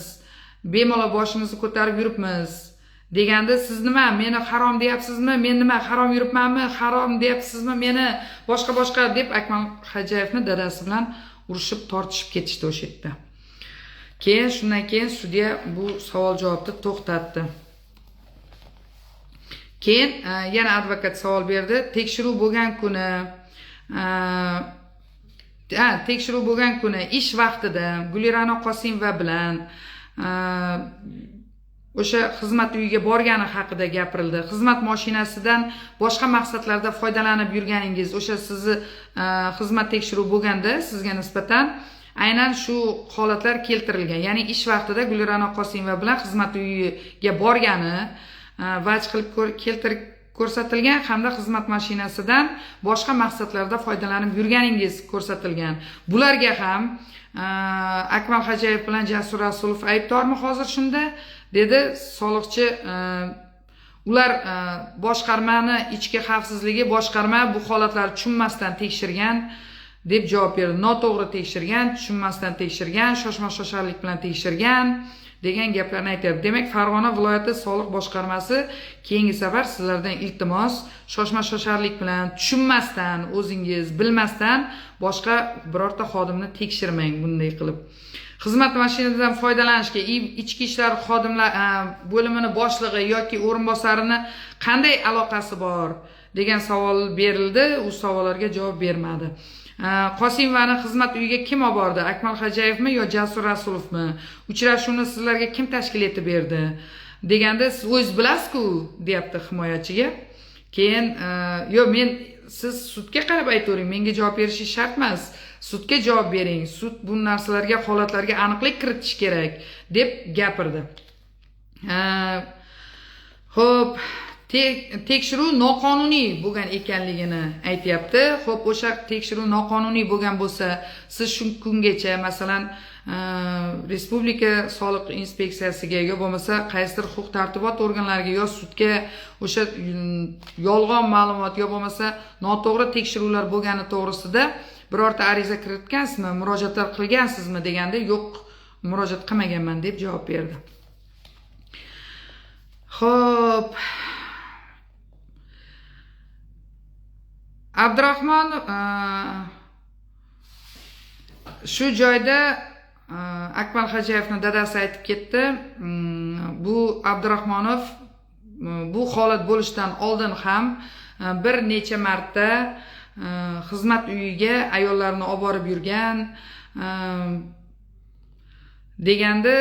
bemalol boshimizni ko'tarib yuribmiz deganda, siz nima, meni harom deyapsizmi? Men nima, harom yuribmanmi? Harom deyapsizmi? Meni boshqa deb Akmal Hajayevni dadasi bilan urushib, tortishib ketishdi o'sha yerda. Keyin shundan keyin sudya bu savol javobni to'xtatdi. Keyin yana advokat savol berdi. Tekshiruv bo'lgan kuni ish vaqtida Gulirano Qosimova bilan o'sha xizmat uyiga borgani haqida gapirildi. Xizmat mashinasidan boshqa maqsadlarda foydalanib yurganingiz, o'sha sizni xizmat tekshiruv bo'lganda sizga nisbatan aynan shu holatlar keltirilgan. Ya'ni ish vaqtida Gulirano Qosimova bilan xizmat uyiga borgani vaj qilib ko'rsatilgan hamda xizmat mashinasidan boshqa maqsadlarda foydalanib yurganingiz ko'rsatilgan. Bularga ham Akmal Xo'jayev bilan Jasur Rasulov aybdormi hozir shunda? Dedi soliqchi. Ular boshqarmani ichki xavfsizligi boshqarma bu holatlarni tushunmasdan tekshirgan deb javob berdi. Noto'g'ri tekshirgan, tushunmasdan tekshirgan, shoshma-shosharlik bilan tekshirgan degan gaplarni aytayapti. Demak, Farg'ona viloyati soliq boshqarmasi keyingi safar sizlardan iltimos, shoshma-shosharlik bilan, tushunmasdan, o'zingiz bilmasdan boshqa birorta xodimni tekshirmang bunday qilib. Xizmat mashinasidan foydalanishga ichki ishlar xodimlar bo'limining boshlig'i yoki o'rinbosarini qanday aloqasi bor degan savol berildi. U savollarga javob bermadi. Qosimovani xizmat uyiga kim olib bordi? Akmal Xo'jayevmi yo Jasur Rasulovmi? Uchrashuvni sizlarga kim tashkil etib berdi? Deganda siz o'zingiz bilasiz-ku, deyapti himoyachiga. Keyin men siz sudga qarab aytavering, menga javob berishingiz shart emas. Sudga javob bering. Sud bu narsalarga, holatlarga aniqlik kiritish kerak deb gapirdi. Xo'p, tekshiruv noqonuniy bo'lgan ekanligini aytayapti. Xo'p, o'sha tekshiruv noqonuniy bo'lgan bo'lsa, siz shu kungacha masalan Respublika soliq inspeksiyasiga yo bo'lmasa qaysidir huquq-tartibot organlariga yo sudga o'sha yolg'on ma'lumot yo bo'lmasa noto'g'ri tekshiruvlar bo'lgani to'g'risida birorta ariza kiritgansizmi, murojaatlar qilgansizmi deganda, yo'q, murojaat qilmaganman deb javob berdi. Xo'p, Abdurahmon shu joyda Akmal Xo'jayevning dadasi aytib ketdi. Bu Abdurahmonov bu holat bo'lishidan oldin ham bir necha marta xizmat uyiga ayollarni olib borib yurgan deganda,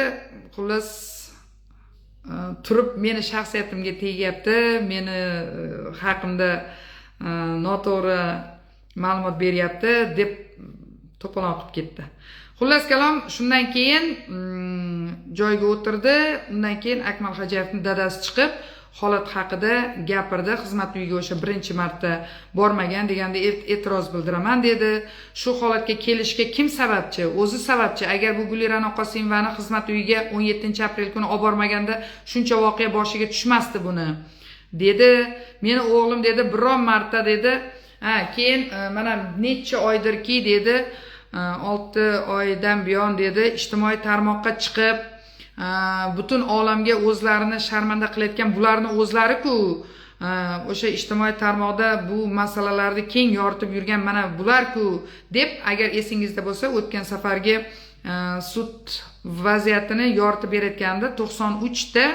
xullas turib meni shaxsiyatimga tegyapti, meni haqimda noto'g'ri ma'lumot beryapti deb to'polon qilib ketdi. Xullas kalom, shundan keyin joyga o'tirdi. Undan keyin Akmal Xo'jayevning dadasi chiqib holat haqida gapirdi. Xizmat uyiga o'sha birinchi marta bormagan deganda e'tiroz bildiraman dedi. Shu holatga kelishga kim sababchi? O'zi sababchi. Agar bu Gulira'no Qosimovani xizmat uyiga 17-aprel kuni olib bormaganda shuncha voqea boshiga tushmasdi buni dedi. Meni o'g'lim dedi biron marta dedi. Keyin mana necha oydirki dedi, 6 oydan buyon dedi, ijtimoiy tarmoqqa chiqib butun olamga o'zlarini sharmanda qilayotgan bularni o'zlari-ku, o'sha ijtimoiy tarmoqda bu masalalarni keng yoritib yurgan mana bular-ku deb, agar esingizda bo'lsa, o'tgan safargi sud vaziyatini yoritib berayotganda 93 ta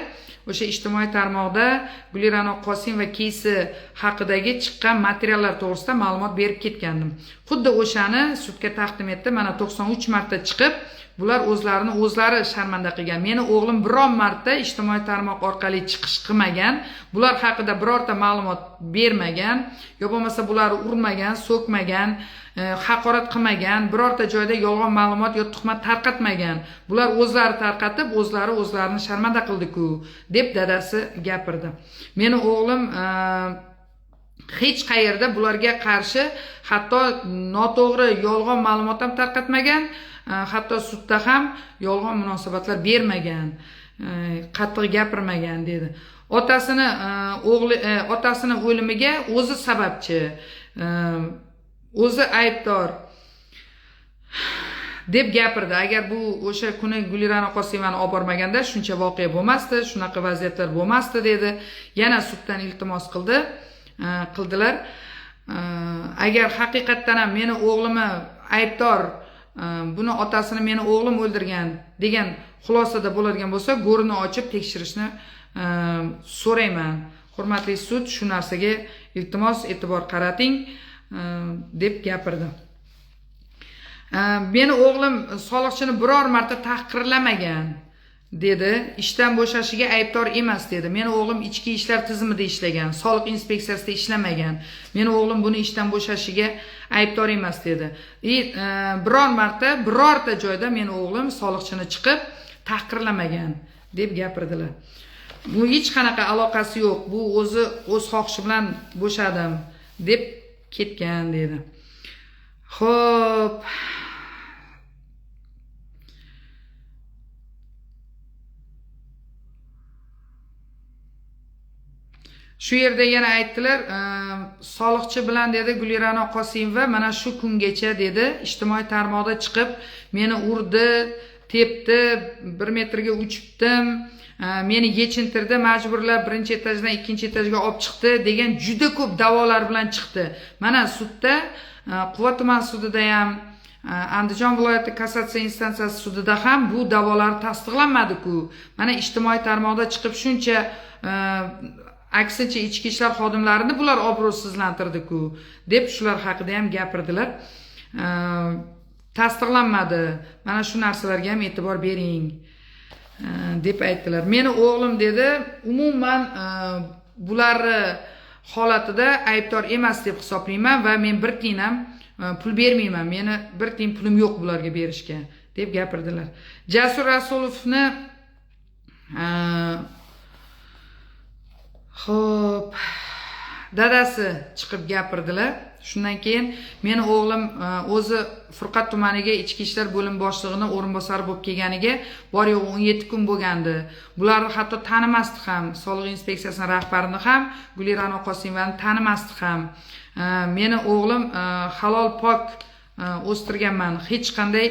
o'sha ijtimoiy tarmoqda Gulira'no Qosimova keysi haqidagi chiqqan materiallar to'g'risida ma'lumot berib ketgandim. Xuddi o'shani sudga taqdim etdi. Mana 93 marta chiqib, bular o'zlarini o'zlari sharmanda qilgan. Meni o'g'lim biron marta ijtimoiy tarmoq orqali chiqish qilmagan, bular haqida birorta ma'lumot bermagan, yo bo'lmasa bularni urmagan, so'kmagan, haqorat qilmagan, birorta joyda yolg'on ma'lumot yo tuhmat tarqatmagan. Bular o'zlari tarqatib, o'zlarini sharmanda qildi-ku deb dadasi gapirdi. Meni o'g'lim hech qayerda bularga qarshi hatto noto'g'ri yolg'on ma'lumot ham tarqatmagan, hatto sudda ham yolg'on munosabatlar bermagan, qattiq gapirmagan dedi. Otasini o'limiga o'zi sababchi, o'zi aybdor deb gapirdi. Agar bu o'sha kuni Gulira'no Qosimovani olib bormaganda shuncha voqea bo'lmasdi, shunaqa vaziyatlar bo'lmasdi dedi. Yana suddan iltimos qildilar. Agar haqiqatdan ham meni o'g'limi aybdor, buni otasini meni o'g'lim o'ldirgan degan xulosada bo'ladigan bo'lsa, go'rini ochib tekshirishni so'rayman. Hurmatli sud, shu narsaga iltimos e'tibor qarating deb gapirdi. Meni o'g'lim soliqchini biror marta tahqirlamagan dedi. Ishdan bo'shashiga aybdor emas dedi. Meni o'g'lim ichki ishlar tizimida ishlagan, soliq inspeksiyasida ishlamagan. Meni o'g'lim buni ishdan bo'shashiga aybdor emas dedi. Biror marta birorta joyda meni o'g'lim soliqchini chiqib tahqirlamagan deb gapirdilar. Bu hech qanaqa aloqasi yo'q. Bu o'zi o'z xohishi bilan bo'shadim deb ketgan dedi. Xo'p. Shu yerda yana aytdilar, soliqchi bilan dedi Gulira'no Qosimova mana shu kungacha dedi ijtimoiy tarmoqda chiqib meni urdi, tepdi, 1 metrga uchibdim, meni yechintirdi, majburlab birinchi etajdan ikkinchi etajga olib chiqdi degan juda ko'p da'volar bilan chiqdi. Mana sudda Quva tuman sudida ham, Andijon viloyati kassatsiya instansiyasi sudida ham bu da'volar tasdiqlanmadi-ku. Mana ijtimoiy tarmoqda chiqib shuncha aksincha ichki ishlar xodimlarini bular obro'sizlantirdi-ku deb shular haqida ham gapirdilar. Tasdiqlanmadi. Mana shu narsalarga ham e'tibor bering deb aytdilar. Meni o'g'lim dedi, umuman bularni holatida aybdor emas deb hisoblayman va men bir tiyin ham pul bermayman. Meni bir tiyin pulim yo'q bularga berishga deb gapirdilar. Jasur Rasulovni xo'p, dadasi chiqib gapirdilar. Shundan keyin meni o'g'lim o'zi Furqat tumaniga ichki ishlar bo'lim boshlig'ining o'rinbosari bo'lib kelganiga bor yo'q 17 kun bo'lgandi. Bularni hatto tanimasdi ham, soliq inspeksiyasining rahbarini ham, Gulira'no Qosimovani tanimasdi ham. Meni o'g'lim halol pok o'stirganman. Hech qanday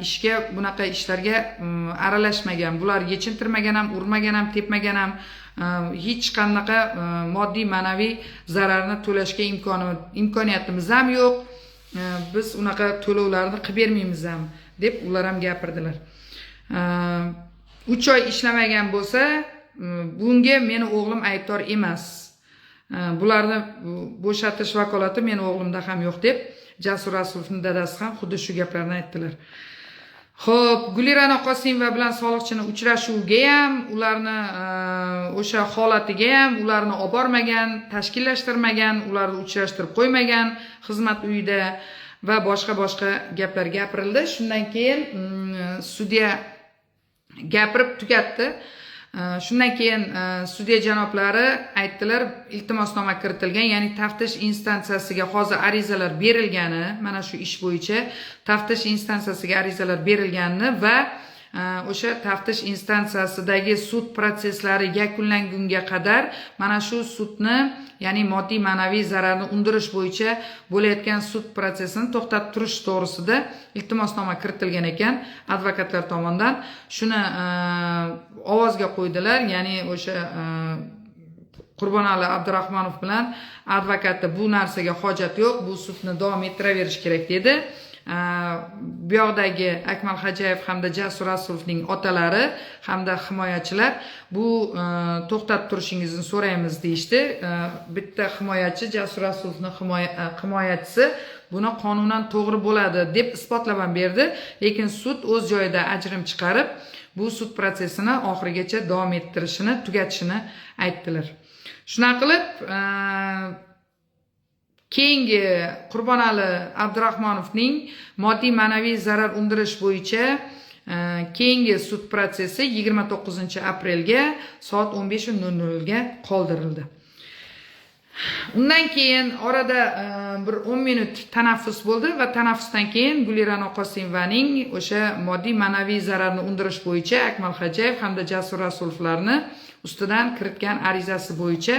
ishga, bunaqa ishlarga aralashmagan. Bular yechintirmagan ham, urmagan ham, tepmagan ham. Hech qanaqa moddiy ma'naviy zararni to'lashga imkoniyatimiz ham yo'q. Biz unaqa to'lovlarni qilib bermaymiz ham deb ular ham gapirdilar. 3 oy ishlamagan bo'lsa, bunga meni o'g'lim aybdor emas. Bularni bo'shatish vakolati meni o'g'limda ham yo'q deb Jasur Rasulovning dadasi ham xuddi shu gaplarni aytdilar. Xo'p, Gulira'no Qosimova bilan soliqchini uchrashuviga ham, ularni o'sha holatiga ham ularni olib bormagan, tashkillashtirmagan, ularni uchrashtirib qo'ymagan xizmat uyida va boshqa gaplar gapirildi. Shundan keyin sudya gapirib tugatdi. Shundan keyin sudya janoblari aytdilar, iltimosnoma kiritilgan, ya'ni taftish instansiyasiga hozir arizalar berilgani, mana shu ish bo'yicha taftish instansiyasiga arizalar berilganini va o'sha taftish instansiyasidagi sud prosesslari yakunlangunga qadar mana shu sudni, ya'ni moddiy ma'naviy zararni undirish bo'yicha bo'layotgan sud prosesini to'xtatib turish to'g'risida iltimosnoma kiritilgan ekan advokatlar tomonidan. Shuni ovozga qo'ydilar, ya'ni o'sha Qurbonali Abdurahmonov bilan advokati bu narsaga hojat yo'q, bu sudni davom ettiraverish kerak dedi. Bu yoqdagi Akmal Xo'jayev hamda Jasur Rasulovning otalari hamda himoyachilar bu to'xtatib turishingizni so'raymiz deyishdi. Bitta himoyachi, Jasur Rasulovning himoyachisi buni qonunan to'g'ri bo'ladi deb isbotlab ham berdi, lekin sud o'z joyida ajrim chiqarib bu sud prosesini oxirigacha davom ettirishini, tugatishini aytdilar. Shuna qilib keyingi Qurbonali Abdurahmonovning moddiy ma'naviy zarar undirish bo'yicha keyingi sud prosesi 29 aprelga soat 15:00 ga qoldirildi. Undan keyin orada bir 10 minut tanaffus bo'ldi va tanaffusdan keyin Gulira'no Qosimovaning o'sha moddiy ma'naviy zararni undirish bo'yicha Akmal Xo'jayev hamda Jasur Rasulovlarni ustidan kiritgan arizasi bo'yicha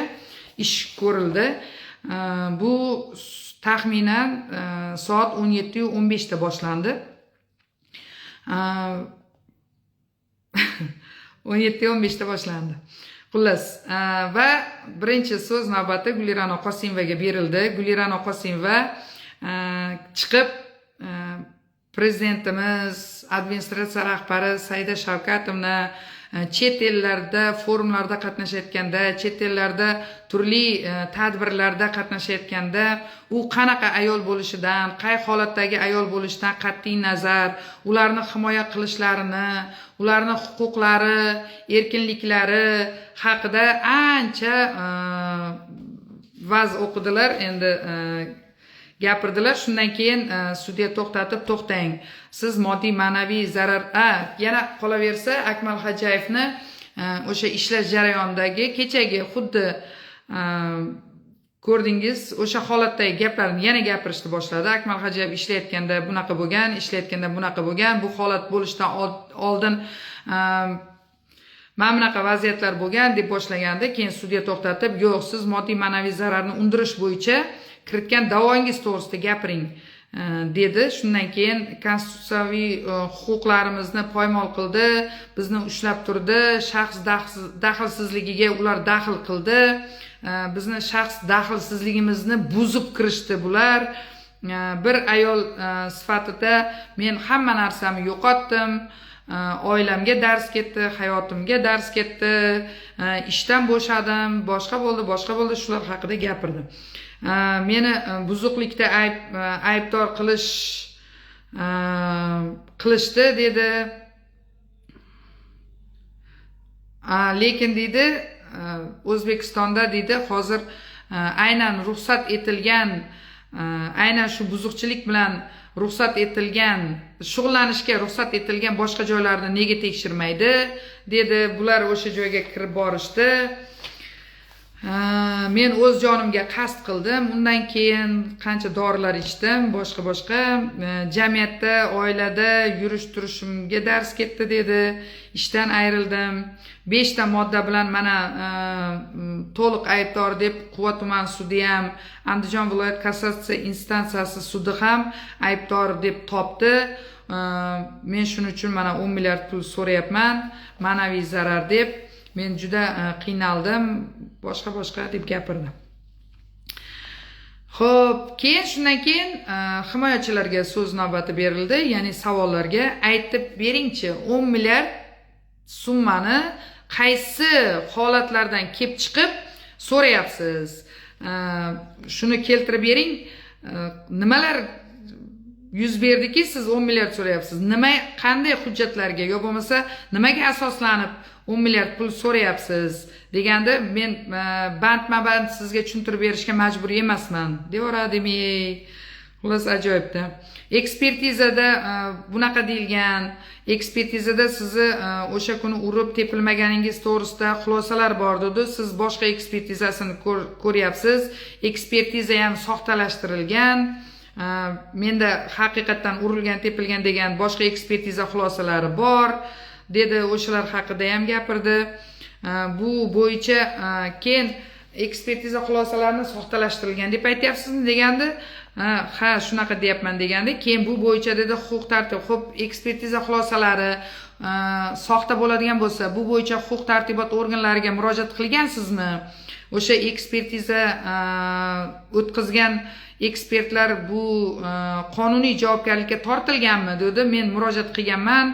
ish ko'rildi. Bu taxminan soat 17:15 da boshlandi. 17:15 da boshlandi. Xullas, va birinchi so'z navbati Gulira'no Qosimovaga berildi. Gulira'no Qosimova chiqib prezidentimiz, administratsiya rahbari Saida Shavkatovna chet ellarda forumlarda qatnashayotganda, chet ellarda turli tadbirlarda qatnashayotganda u qanaqa ayol bo'lishidan, qay holatdagi ayol bo'lishidan qat'iy nazar, ularni himoya qilishlarini, ularni huquqlari, erkinliklari haqida ancha vaz o'qidilar, endi gapirdilar. Shundan keyin sudya to'xtatib, to'xtang, siz moddiy ma'naviy zarar yana qolaversa Akmal Xo'jayevni o'sha ishlash jarayonidagi kechagi xuddi ko'rdingiz o'sha holatdagi gaplarni yana gapirishni boshladi. Akmal Hajiyev ishlayotganda bunaqa bo'lgan, ishlayotganda bunaqa bo'lgan, bu holat bo'lishidan oldin mana bunaqa vaziyatlar bo'lgan deb boshlagandi. Keyin sudya to'xtatib, yo'q, siz moddiy ma'naviy zararni undirish bo'yicha kiritgan da'voingiz to'g'risida gapiring dedi. Shundan keyin konstitutsiyaviy huquqlarimizni poymol qildi, bizni ushlab turdi, shaxs daxlsizligiga ular daxl qildi, bizni shaxs daxlsizligimizni buzib kirishdi bular. Bir ayol sifatida men hamma narsamni yo'qotdim, oilamga dars ketdi, hayotimga dars ketdi, ishdan bo'shadim, boshqa bo'ldi, shular haqida gapirdi. Meni buzuqlikda aybdor qilishdi dedi. Lekin dedi, O'zbekistonda dedi, hozir aynan ruxsat etilgan, aynan shu buzuqchilik bilan ruxsat etilgan, shug'ullanishga ruxsat etilgan boshqa joylarni nega tekshirmaydi dedi. Bular o'sha joyga kirib borishdi. Men o'z jonimga qasd qildim. Undan keyin qancha dorilar ichdim, boshqa jamiyatda, oilada yurish turishimga dars ketdi dedi. Ishdan ayrildim. 5 ta modda bilan mana to'liq aybdor deb Quva tuman sudi ham, Andijon viloyat kassatsiya instansiyasi sudi ham aybdor deb topdi. Men shuning uchun mana 10 milliard pul so'rayapman, ma'naviy zarar deb. Men juda qiynaldim, boshqa deb gapirdi. Xo'p, shundan keyin himoyachilarga so'z navbati berildi, ya'ni savollarga. Aytib beringchi, 10 milliard summani qaysi holatlardan kelib chiqib so'rayapsiz? Shuni keltirib bering. Nimalar yuz berdiki siz 10 milliard so'rayapsiz? Qanday hujjatlarga yo bo'lmasa nimaga asoslanib 10 milliard pul so'rayapsiz deganda, men bandma-band sizga tushuntirib berishga majbur emasman devoradimi. Xullas ajoyibda. Ekspertizada bunaqa deyilgan. Ekspertizada sizni o'sha kuni urib tepilmaganingiz to'g'risida xulosalar bor dedi. Siz boshqa ekspertizasini ko'ryapsiz. Ekspertiza ham soxtalashtirilgan. Menda haqiqatdan urilgan, tepilgan degan boshqa ekspertiza xulosalari bor dedi. O'shalar haqida ham gapirdi. Bu bo'yicha keyin ekspertiza xulosalarini soxtalashtirilgan deb aytyapsizmi deganda, ha shunaqa deyapman deganda, keyin bu bo'yicha dedi huquq tartib, xo'p ekspertiza xulosalari soxta bo'ladigan bo'lsa, bu bo'yicha huquq tartibot organlariga murojaat qilgansizmi? O'sha ekspertiza o'tkazgan ekspertlar bu qonuniy javobgarlikka tortilganmi dedi. Men murojaat qilganman,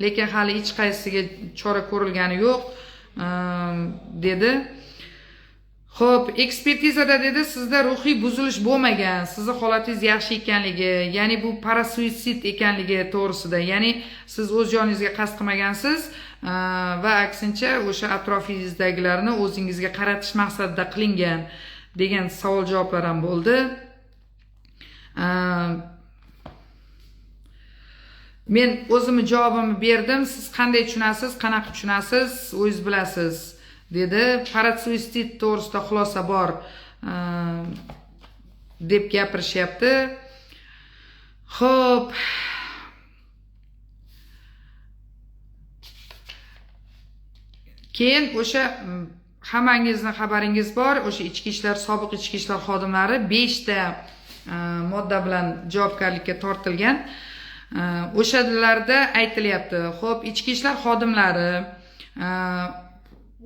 lekin hali hech qaysisiga chora ko'rilgani yo'q dedi. Xo'p, ekspertizada dedi sizda ruhiy buzilish bo'lmagan, sizni holatingiz yaxshi ekanligi, ya'ni bu parasuitsid ekanligi to'g'risida, ya'ni siz o'z joningizga qasd qilmagansiz va aksincha o'sha atrofingizdagilarni o'zingizga qaratish maqsadida qilingan degan savol javoblar ham bo'ldi. Men o'zimni javobimni berdim. Siz qanday tushunasiz, qanaqa tushunasiz, o'zingiz bilasiz dedi. Parasuitsid to'g'risida xulosa bor deb gapirishyapti. Xo'p. Keyin o'sha hammangizni xabaringiz bor, o'sha sobiq ichki ishlar xodimlari 5 ta modda bilan javobgarlikka tortilgan. O'shalarda aytilyapti, xo'p, ichki ishlar xodimlari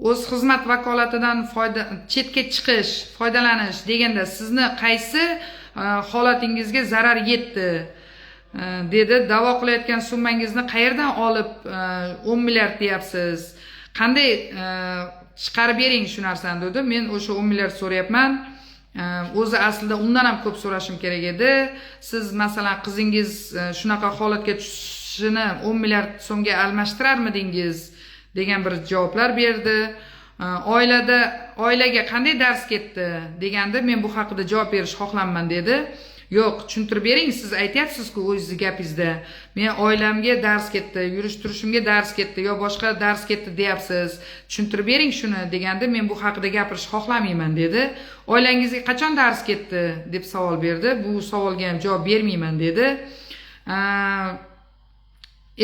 o'z xizmat vakolatidan chetga chiqish, foydalanish deganda sizni qaysi holatingizga zarar yetdi dedi. Da'vo qilayotgan summangizni qayerdan olib 10 milliard deyapsiz? Qanday chiqarib bering shu narsani dedi. Men o'sha 10 milliard so'rayapman. O'zi aslida undan ham ko'p so'rashim kerak edi. Siz masalan qizingiz shunaqa holatga tushishini 10 milliard so'mga almashtirarmidingiz degan bir javoblar berdi. Oilaga qanday dars ketdi deganda, men bu haqida javob berish xohlamayman dedi. Yo'q, tushuntirib bering, siz aytyapsiz-ku o'zingiz gapingizda. Men oilamga dars ketdi, yurish turishimga dars ketdi, yo boshqa dars ketdi deyapsiz. Tushuntirib bering shuni deganda, men bu haqida gapirishni xohlamayman dedi. Oilangizga qachon dars ketdi deb savol berdi. Bu savolga ham javob bermayman dedi.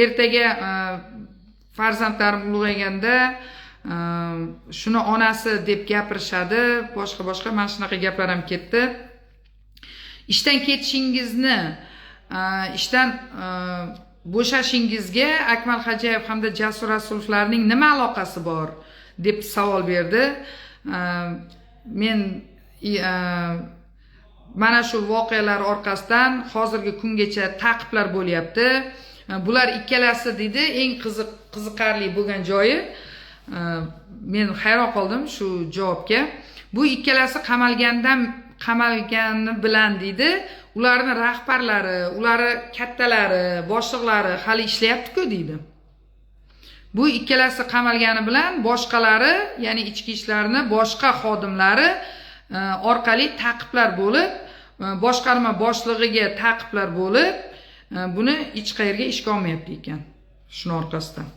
Ertaga farzandlarim ulg'ayganda shuni onasi deb gapirishadi, boshqa mana shunaqa gaplar ham ketdi. Ishdan ketishingizni, ishdan bo'shashingizga Akmal Hajayev hamda Jasur Rasulovlarning nima aloqasi bor deb savol berdi. Men mana shu voqealar orqasidan hozirgi kungacha ta'qiblar bo'lyapti. Bular ikkalasi dedi, eng qiziqarli bo'lgan joyi, men hayron qoldim shu javobga. Bu ikkalasi qamalgani bilan deydi, ularni rahbarlari, ularni kattalari, boshliqlari hali ishlayapti-ku deydi. Bu ikkalasi qamalgani bilan boshqalari, ya'ni ichki ishlarni boshqa xodimlari orqali ta'qiblar bo'lib, boshqarma boshlig'iga ta'qiblar bo'lib, buni hech qayerga ishga olmayapti ekan. Shuni orqasidan.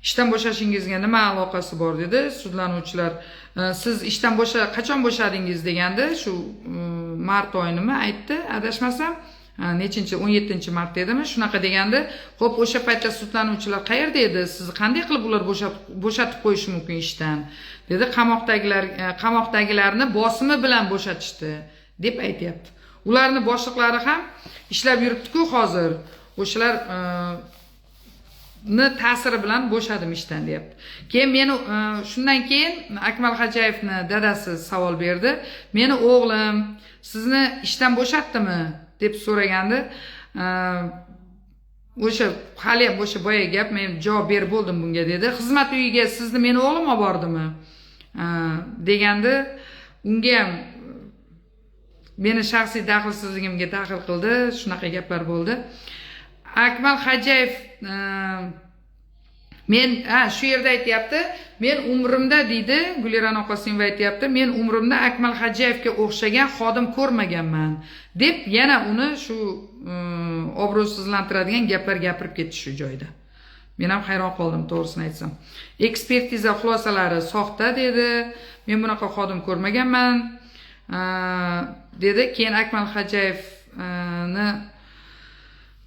Ishdan bo'shashingizga nima aloqasi bor dedi sudlanuvchilar. Siz ishdan qachon bo'shadingiz deganda, shu mart oyinimi aytdi, adashmasam. Nechinchi 17-mart edimi? Shunaqa deganda, xo'p, o'sha paytda sudlanuvchilar qayerda edi? Sizni qanday qilib ular bo'shatib qo'yishi mumkin ishdan? Dedi, qamoqdagilarni bosimi bilan bo'shatishdi deb aytayapti. Ularni boshliqlari ham ishlab yuribdi-ku hozir. O'shalar ta'siri bilan bo'shadim ishdan deyapti. Keyin meni shundan keyin Akmal Hajayevni dadasi savol berdi. Meni o'g'lim sizni ishdan bo'shatdimi deb so'ragandi. O'sha hali ham o'sha boya gap, men javob berib bo'ldim bunga dedi. Xizmat uyiga sizni meni o'g'lim olib bordimi degandi. Unga ham meni shaxsiy daxlsizligimga daxl qildi, shunaqa gaplar bo'ldi. Akmal Hajayev men shu yerda aytayapti, men umrimda deydi, Gulirano Qosimova aytayapti, men umrimda Akmal Hajayevga o'xshagan xodim ko'rmaganman deb yana uni shu obro'sizlantiradigan gaplar gapirib ketdi shu joyda. Men ham hayron qoldim, to'g'risini aytsam. Ekspertiza xulosalari soxta dedi. Men bunaqa xodim ko'rmaganman dedi. Keyin Akmal Hajayevni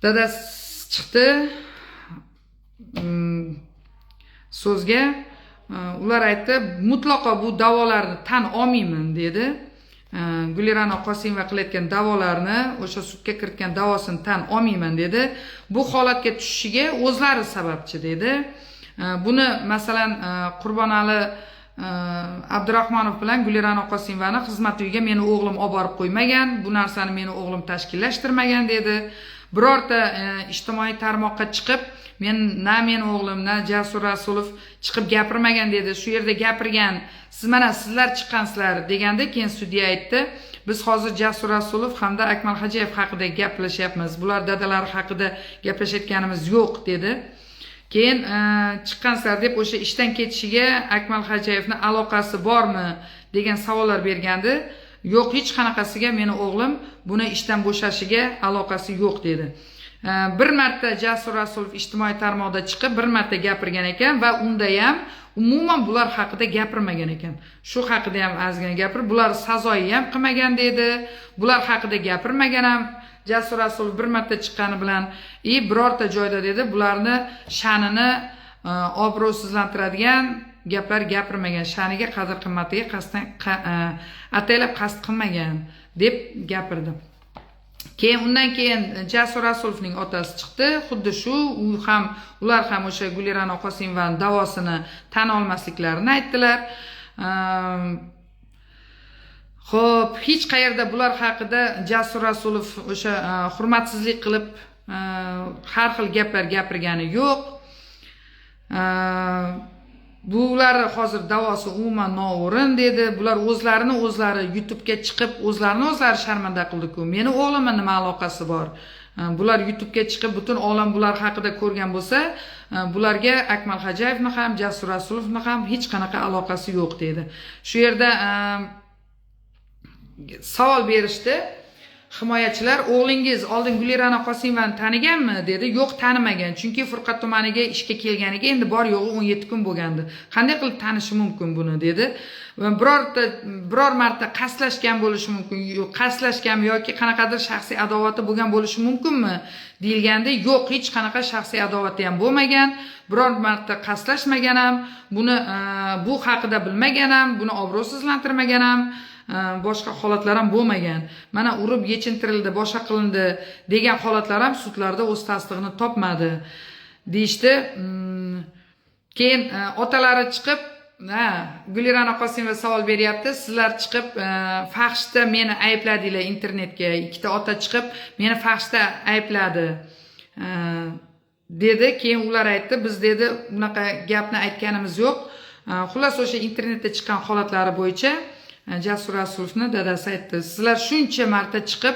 dadasi chiqdi so'zga. Ular aytdi, mutlaqo bu da'volarni tan olmayman dedi. Gulirano Qosimova qilayotgan da'volarni, o'sha sudga kiritgan da'vosini tan olmayman dedi. Bu holatga tushishiga o'zlari sababchi dedi. Buni masalan Qurbonali Abdurahmonov bilan Gulirano Qosimovani xizmat uyiga meni o'g'lim olib borib qo'ymagan, bu narsani meni o'g'lim tashkillashtirmagan dedi. Birorta ijtimoiy tarmoqqa chiqib, men o'g'lim, na Jasur Rasulov chiqib gapirmagan dedi. Shu yerda gapirgan, sizlar chiqqansizlar deganda, keyin sudya aytdi, biz hozir Jasur Rasulov hamda Akmal Hajayev haqida gaplashyapmiz. Bular dadalari haqida gaplashayotganimiz yo'q dedi. Keyin chiqqansizlar deb o'sha ishdan ketishiga Akmal Hajayevni aloqasi bormi degan savollar bergandi. Yo'q, hech qanaqasiga meni o'g'lim buni ishdan bo'shashiga aloqasi yo'q dedi. Bir marta Jasur Rasulov ijtimoiy tarmoqda chiqib bir marta gapirgan ekan va unda ham umuman bular haqida gapirmagan ekan. Shu haqida ham ozgina gapirib, bular sazoyi ham qilmagan dedi. Bular haqida gapirmagan ham Jasur Rasulov bir marta chiqqani bilan birorta joyda dedi, bularni sha'nini obro'sizlantiradigan gaplar gapirmagan, sha'niga, qadr-qimmatiga qasddan ataylab qasd qilmagan deb gapirdi. Keyin undan keyin Jasur Rasulovning otasi chiqdi, xuddi shu ular ham o'sha Gulirano Qosimovaning da'vosini tan olmasliklarini aytdilar. Xo'p, hech qayerda bular haqida Jasur Rasulov o'sha hurmatsizlik qilib har xil gaplar gapirgani yo'q. Bular hozir da'vosi umuman noo'rin dedi. Bular o'zlari YouTube'ga chiqib, o'zlari sharmanda qildi-ku. Meni o'g'limga nima aloqasi bor? Bular YouTube'ga chiqib, butun olam bular haqida ko'rgan bo'lsa, bularga Akmal Hajayevni ham, Jasur Rasulovni ham hech qanaqa aloqasi yo'q dedi. Shu yerda savol berishdi. himoyachilar o'g'lingiz oldin Gulira'na Qosimovani taniganmi dedi. Yo'q, tanimagan. Chunki Furqat tumaniga ishga kelganiga endi bor yo'g'i 17 kun bo'lgandi. Qanday qilib tanishi mumkin buni dedi. Biror marta qaslashgan bo'lishi mumkin. Qaslashganmi yoki qanaqadir shaxsiy adovati bo'lgan bo'lishi mumkinmi deyilganda, yo'q, hech qanaqa shaxsiy adovati ham bo'lmagan. Biror marta qaslashmagan ham, buni bu haqida bilmagan ham, buni obro'sizlantirmagan ham. Boshqa holatlar ham bo'lmagan. Mana urib yechintirildi, boshqa qilindi degan holatlar ham sudlarda o'z tasdig'ini topmadi deyishdi. Keyin otalari chiqib, Gulira'na Qosimova savol beryapti. Sizlar chiqib faxshda meni aybladinglar internetga. Ikkita ota chiqib meni faxshda aybladi dedi. Keyin ular aytdi, biz dedi bunaqa gapni aytganimiz yo'q. Xullas o'sha internetda chiqqan holatlari bo'yicha Jasur Rasulovni dadasi aytdi. Sizlar shuncha marta chiqib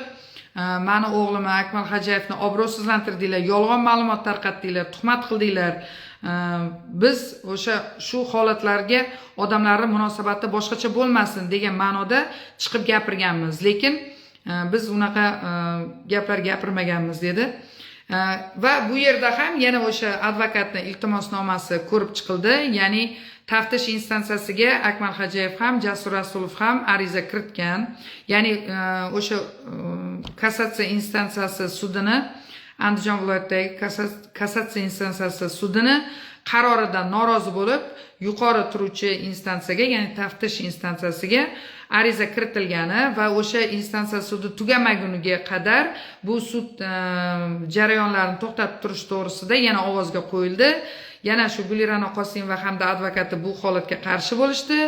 meni o'g'lim Akmal Hajayevni obro'sizlantirdinglar, yolg'on ma'lumot tarqatdinglar, tuhmat qildinglar. Biz o'sha shu holatlarga odamlarning munosabati boshqacha bo'lmasin degan ma'noda chiqib gapirganmiz, lekin biz unaqa gaplar gapirmaganmiz dedi. Va bu yerda ham yana o'sha advokatning iltimosnomasi ko'rib chiqildi, ya'ni taftish instansiyasiga Akmal Hajayev ham, Jasur Rasulov ham ariza kiritgan. Ya'ni o'sha kassatsiya instansiyasi sudini, Andijon viloyatidagi kassatsiya instansiyasi sudini qaroridan norozi bo'lib, yuqori turuvchi instansiyaga, ya'ni taftish instansiyasiga ariza kiritilgani va o'sha instansiya sudi tugamaguniga qadar bu sud jarayonlarini to'xtatib turish to'g'risida yana ovozga qo'yildi. Yana shu Gulira'na Qosimova hamda advokati bu holatga qarshi bo'lishdi.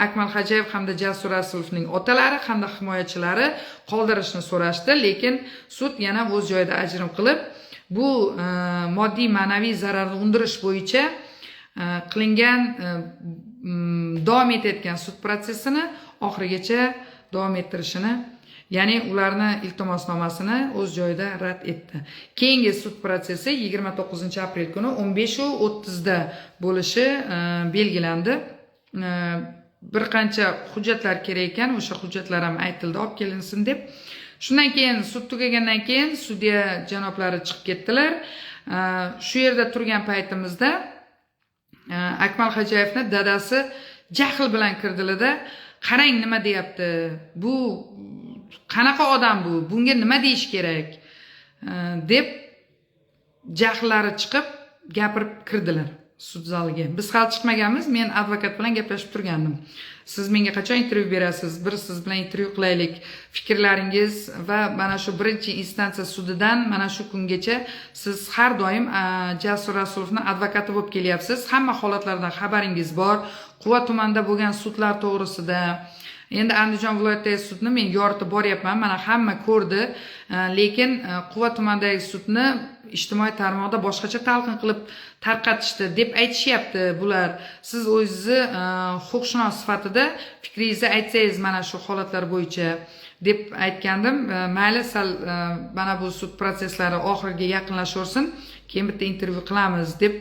Akmal Hajayev hamda Jasur Rasulovning otalari hamda himoyachilari qoldirishni so'rashdi, lekin sud yana o'z joyida ajrim qilib, bu moddiy ma'naviy zararni undirish bo'yicha qilingan davom etayotgan sud prosesini oxirigacha davom ettirishini, ya'ni ularni iltimosnomasini o'z joyida rad etdi. Keyingi sud prosesi 29-aprel kuni 15:30 da bo'lishi belgilandi. Bir qancha hujjatlar kerak ekan, o'sha hujjatlar ham aytildi, olib kelinsin deb. Shundan keyin sud tugagandan keyin sudya janoblari chiqib ketdilar. Shu yerda turgan paytimizda Akmal Hajayevni dadasi jahl bilan kirdilarda, qarang nima deyapti, bu qanaqa odam bu, bunga nima deyish kerak deb jahllari chiqib gapirib kirdilar sud zaliga. Biz hali chiqmaganmiz, men advokat bilan gaplashib turgandim. Siz menga qachon intervyu berasiz? Bir siz bilan intervyu qilaylik. Fikrlaringiz va mana shu birinchi instansiya sudidan mana shu kungacha siz har doim Jasur Rasulovning advokati bo'lib kelyapsiz. Hamma holatlardan xabaringiz bor. Quva tumanida bo'lgan sudlar to'g'risida. Endi Andijon viloyatidagi sudni men yoritib boryapman. Mana hamma ko'rdi, lekin Quva tumanidagi sudni ijtimoiy tarmoqda boshqacha talqin qilib tarqatishdi deb aytishyapti bular. Siz o'zingizni huquqshunos sifatida fikringizni aytsangiz mana shu holatlar bo'yicha deb aytgandim. Mayli, sal mana bu sud proseslari oxiriga yaqinlashaversin, keyin bitta intervyu qilamiz deb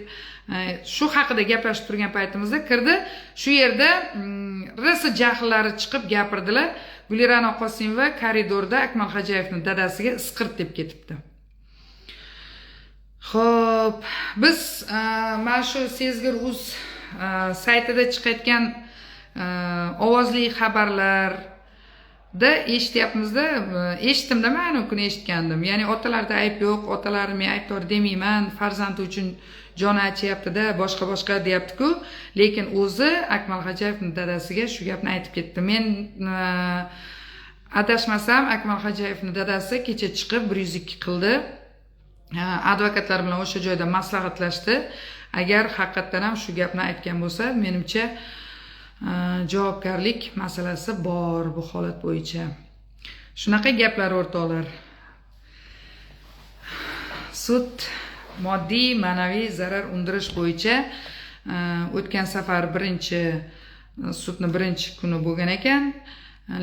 shu haqida gaplashib turgan paytimizda kirdi. Shu yerda rosa jahllari chiqib gapirdilar. Gulira'na Qosimova koridorda Akmal Hajayevning dadasiga isqirt deb ketibdi. Xo'p, biz mana shu Sezgir.uz saytida chiqayotgan ovozli xabarlarda eshityapmizda, eshitdimda, men u kuni eshitgandim. Ya'ni otalarda ayb yo'q, otalarni men aybdor demayman, farzandi uchun joni achyapti-da, boshqa deyapti-ku, lekin o'zi Akmal Hajayevning dadasiga shu gapni aytib ketdi. Men adashmasam, Akmal Hajayevning dadasi kecha chiqib 102 qildi. Advokatlar bilan o'sha joyda maslahatlashdi. Agar haqiqatan ham shu gapni aytgan bo'lsa, menimcha javobgarlik masalasi bor bu holat bo'yicha. Shunaqa gaplar o'rtoqlar. Sud moddiy, ma'naviy zarar undirish bo'yicha o'tgan safar sudni birinchi kuni bo'lgan ekan,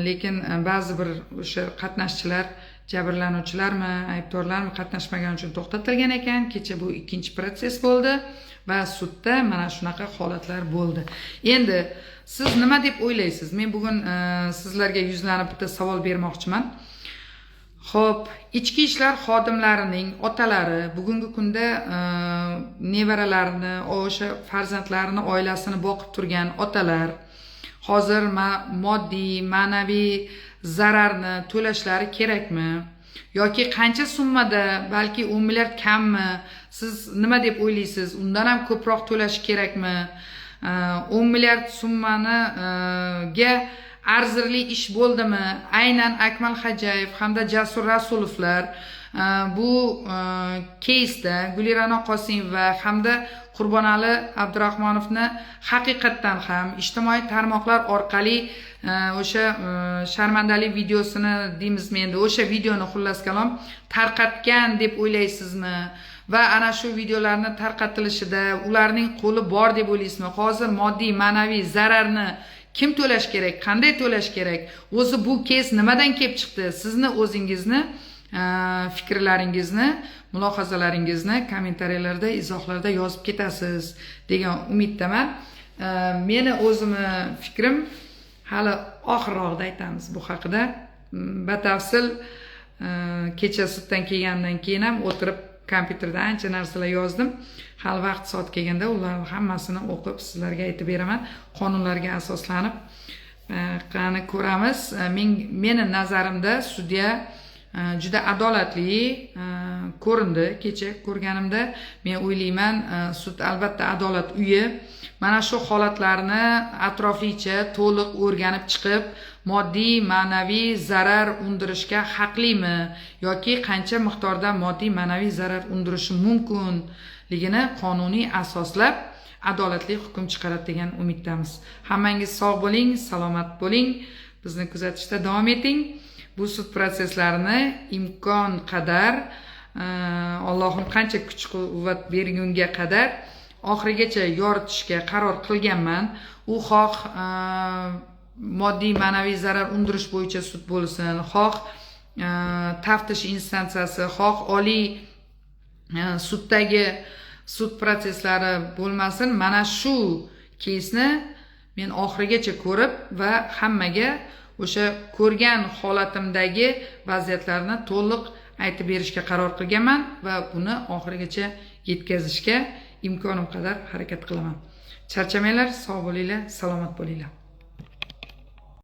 lekin ba'zi bir o'sha qatnashchilar, jabrlanuvchilarmi, aybdorlarmi qatnashmagani uchun to'xtatilgan ekan. Kecha bu ikkinchi proses bo'ldi va sudda mana shunaqa holatlar bo'ldi. Endi siz nima deb o'ylaysiz? Men bugun sizlarga yuzlanib bitta savol bermoqchiman. Xo'p, ichki ishlar xodimlarining otalari bugungi kunda nevaralarini, o'sha farzandlarini, oilasini boqib turgan otalar hozir moddiy, ma'naviy zararni to'lashlari kerakmi? Yoki qancha summada, balki 10 milliard kammi? Siz nima deb o'ylaysiz? Undan ham ko'proq to'lash kerakmi? 10 milliard summani ga arzirli ish bo'ldimi? Aynan Akmal Hajayev hamda Jasur Rasulovlar bu keysda Gulira'no Qosimova hamda Qurbonali Abdurahmonovni haqiqatdan ham ijtimoiy tarmoqlar orqali o'sha sharmandalik videosini deymizmi endi, o'sha videoni xullas kalom tarqatgan deb o'ylaysizmi? Va ana shu videolarni tarqatilishida ularning qo'li bor deb o'ylaysizmi? Hozir moddiy, ma'naviy zararni kim to'lash kerak? Qanday to'lash kerak? O'zi bu keys nimadan kelib chiqdi? Sizni o'zingizni fikrlaringizni, mulohazalaringizni kommentariyalarda, izohlarda yozib ketasiz degan umiddaman. Meni o'zimni fikrim hali oxirroqda aytamiz bu haqida. Batafsil kecha suddan kelgandan keyin ham o'tirib kompyuterda ancha narsalar yozdim. Hali vaqt soat kelganda ularni hammasini o'qib sizlarga aytib beraman. Qonunlarga asoslanib qani ko'ramiz. Meni nazarimda sudya juda adolatli ko'rindi. Kecha ko'rganimda men o'ylayman, sud albatta adolat uyi. Mana shu holatlarni atroflicha to'liq o'rganib chiqib, moddiy, ma'naviy zarar undirishga haqlimi yoki qancha miqdorda moddiy, ma'naviy zarar undirishi mumkinligini qonuniy asoslab adolatli hukm chiqaradi degan umiddamiz. Hammangiz sog' bo'ling, salomat bo'ling. Bizni kuzatishda davom eting. Bu sud proseslarini imkon qadar Allohim qancha kuch-quvvat bergunga qadar oxirigacha yoritishga qaror qilganman. U xoh moddiy, ma'naviy zarar undirish bo'yicha sud bo'lsin, xoh taftish instansiyasi, xoh oliy suddagi sud proseslari bo'lmasin. Mana shu keysni men oxirigacha ko'rib va hammaga o'sha ko'rgan holatimdagi vaziyatlarni to'liq aytib berishga qaror qilganman va buni oxirigacha yetkazishga imkonim qadar harakat qilaman. Charchamanglar, sog' bo'linglar, salomat bo'linglar.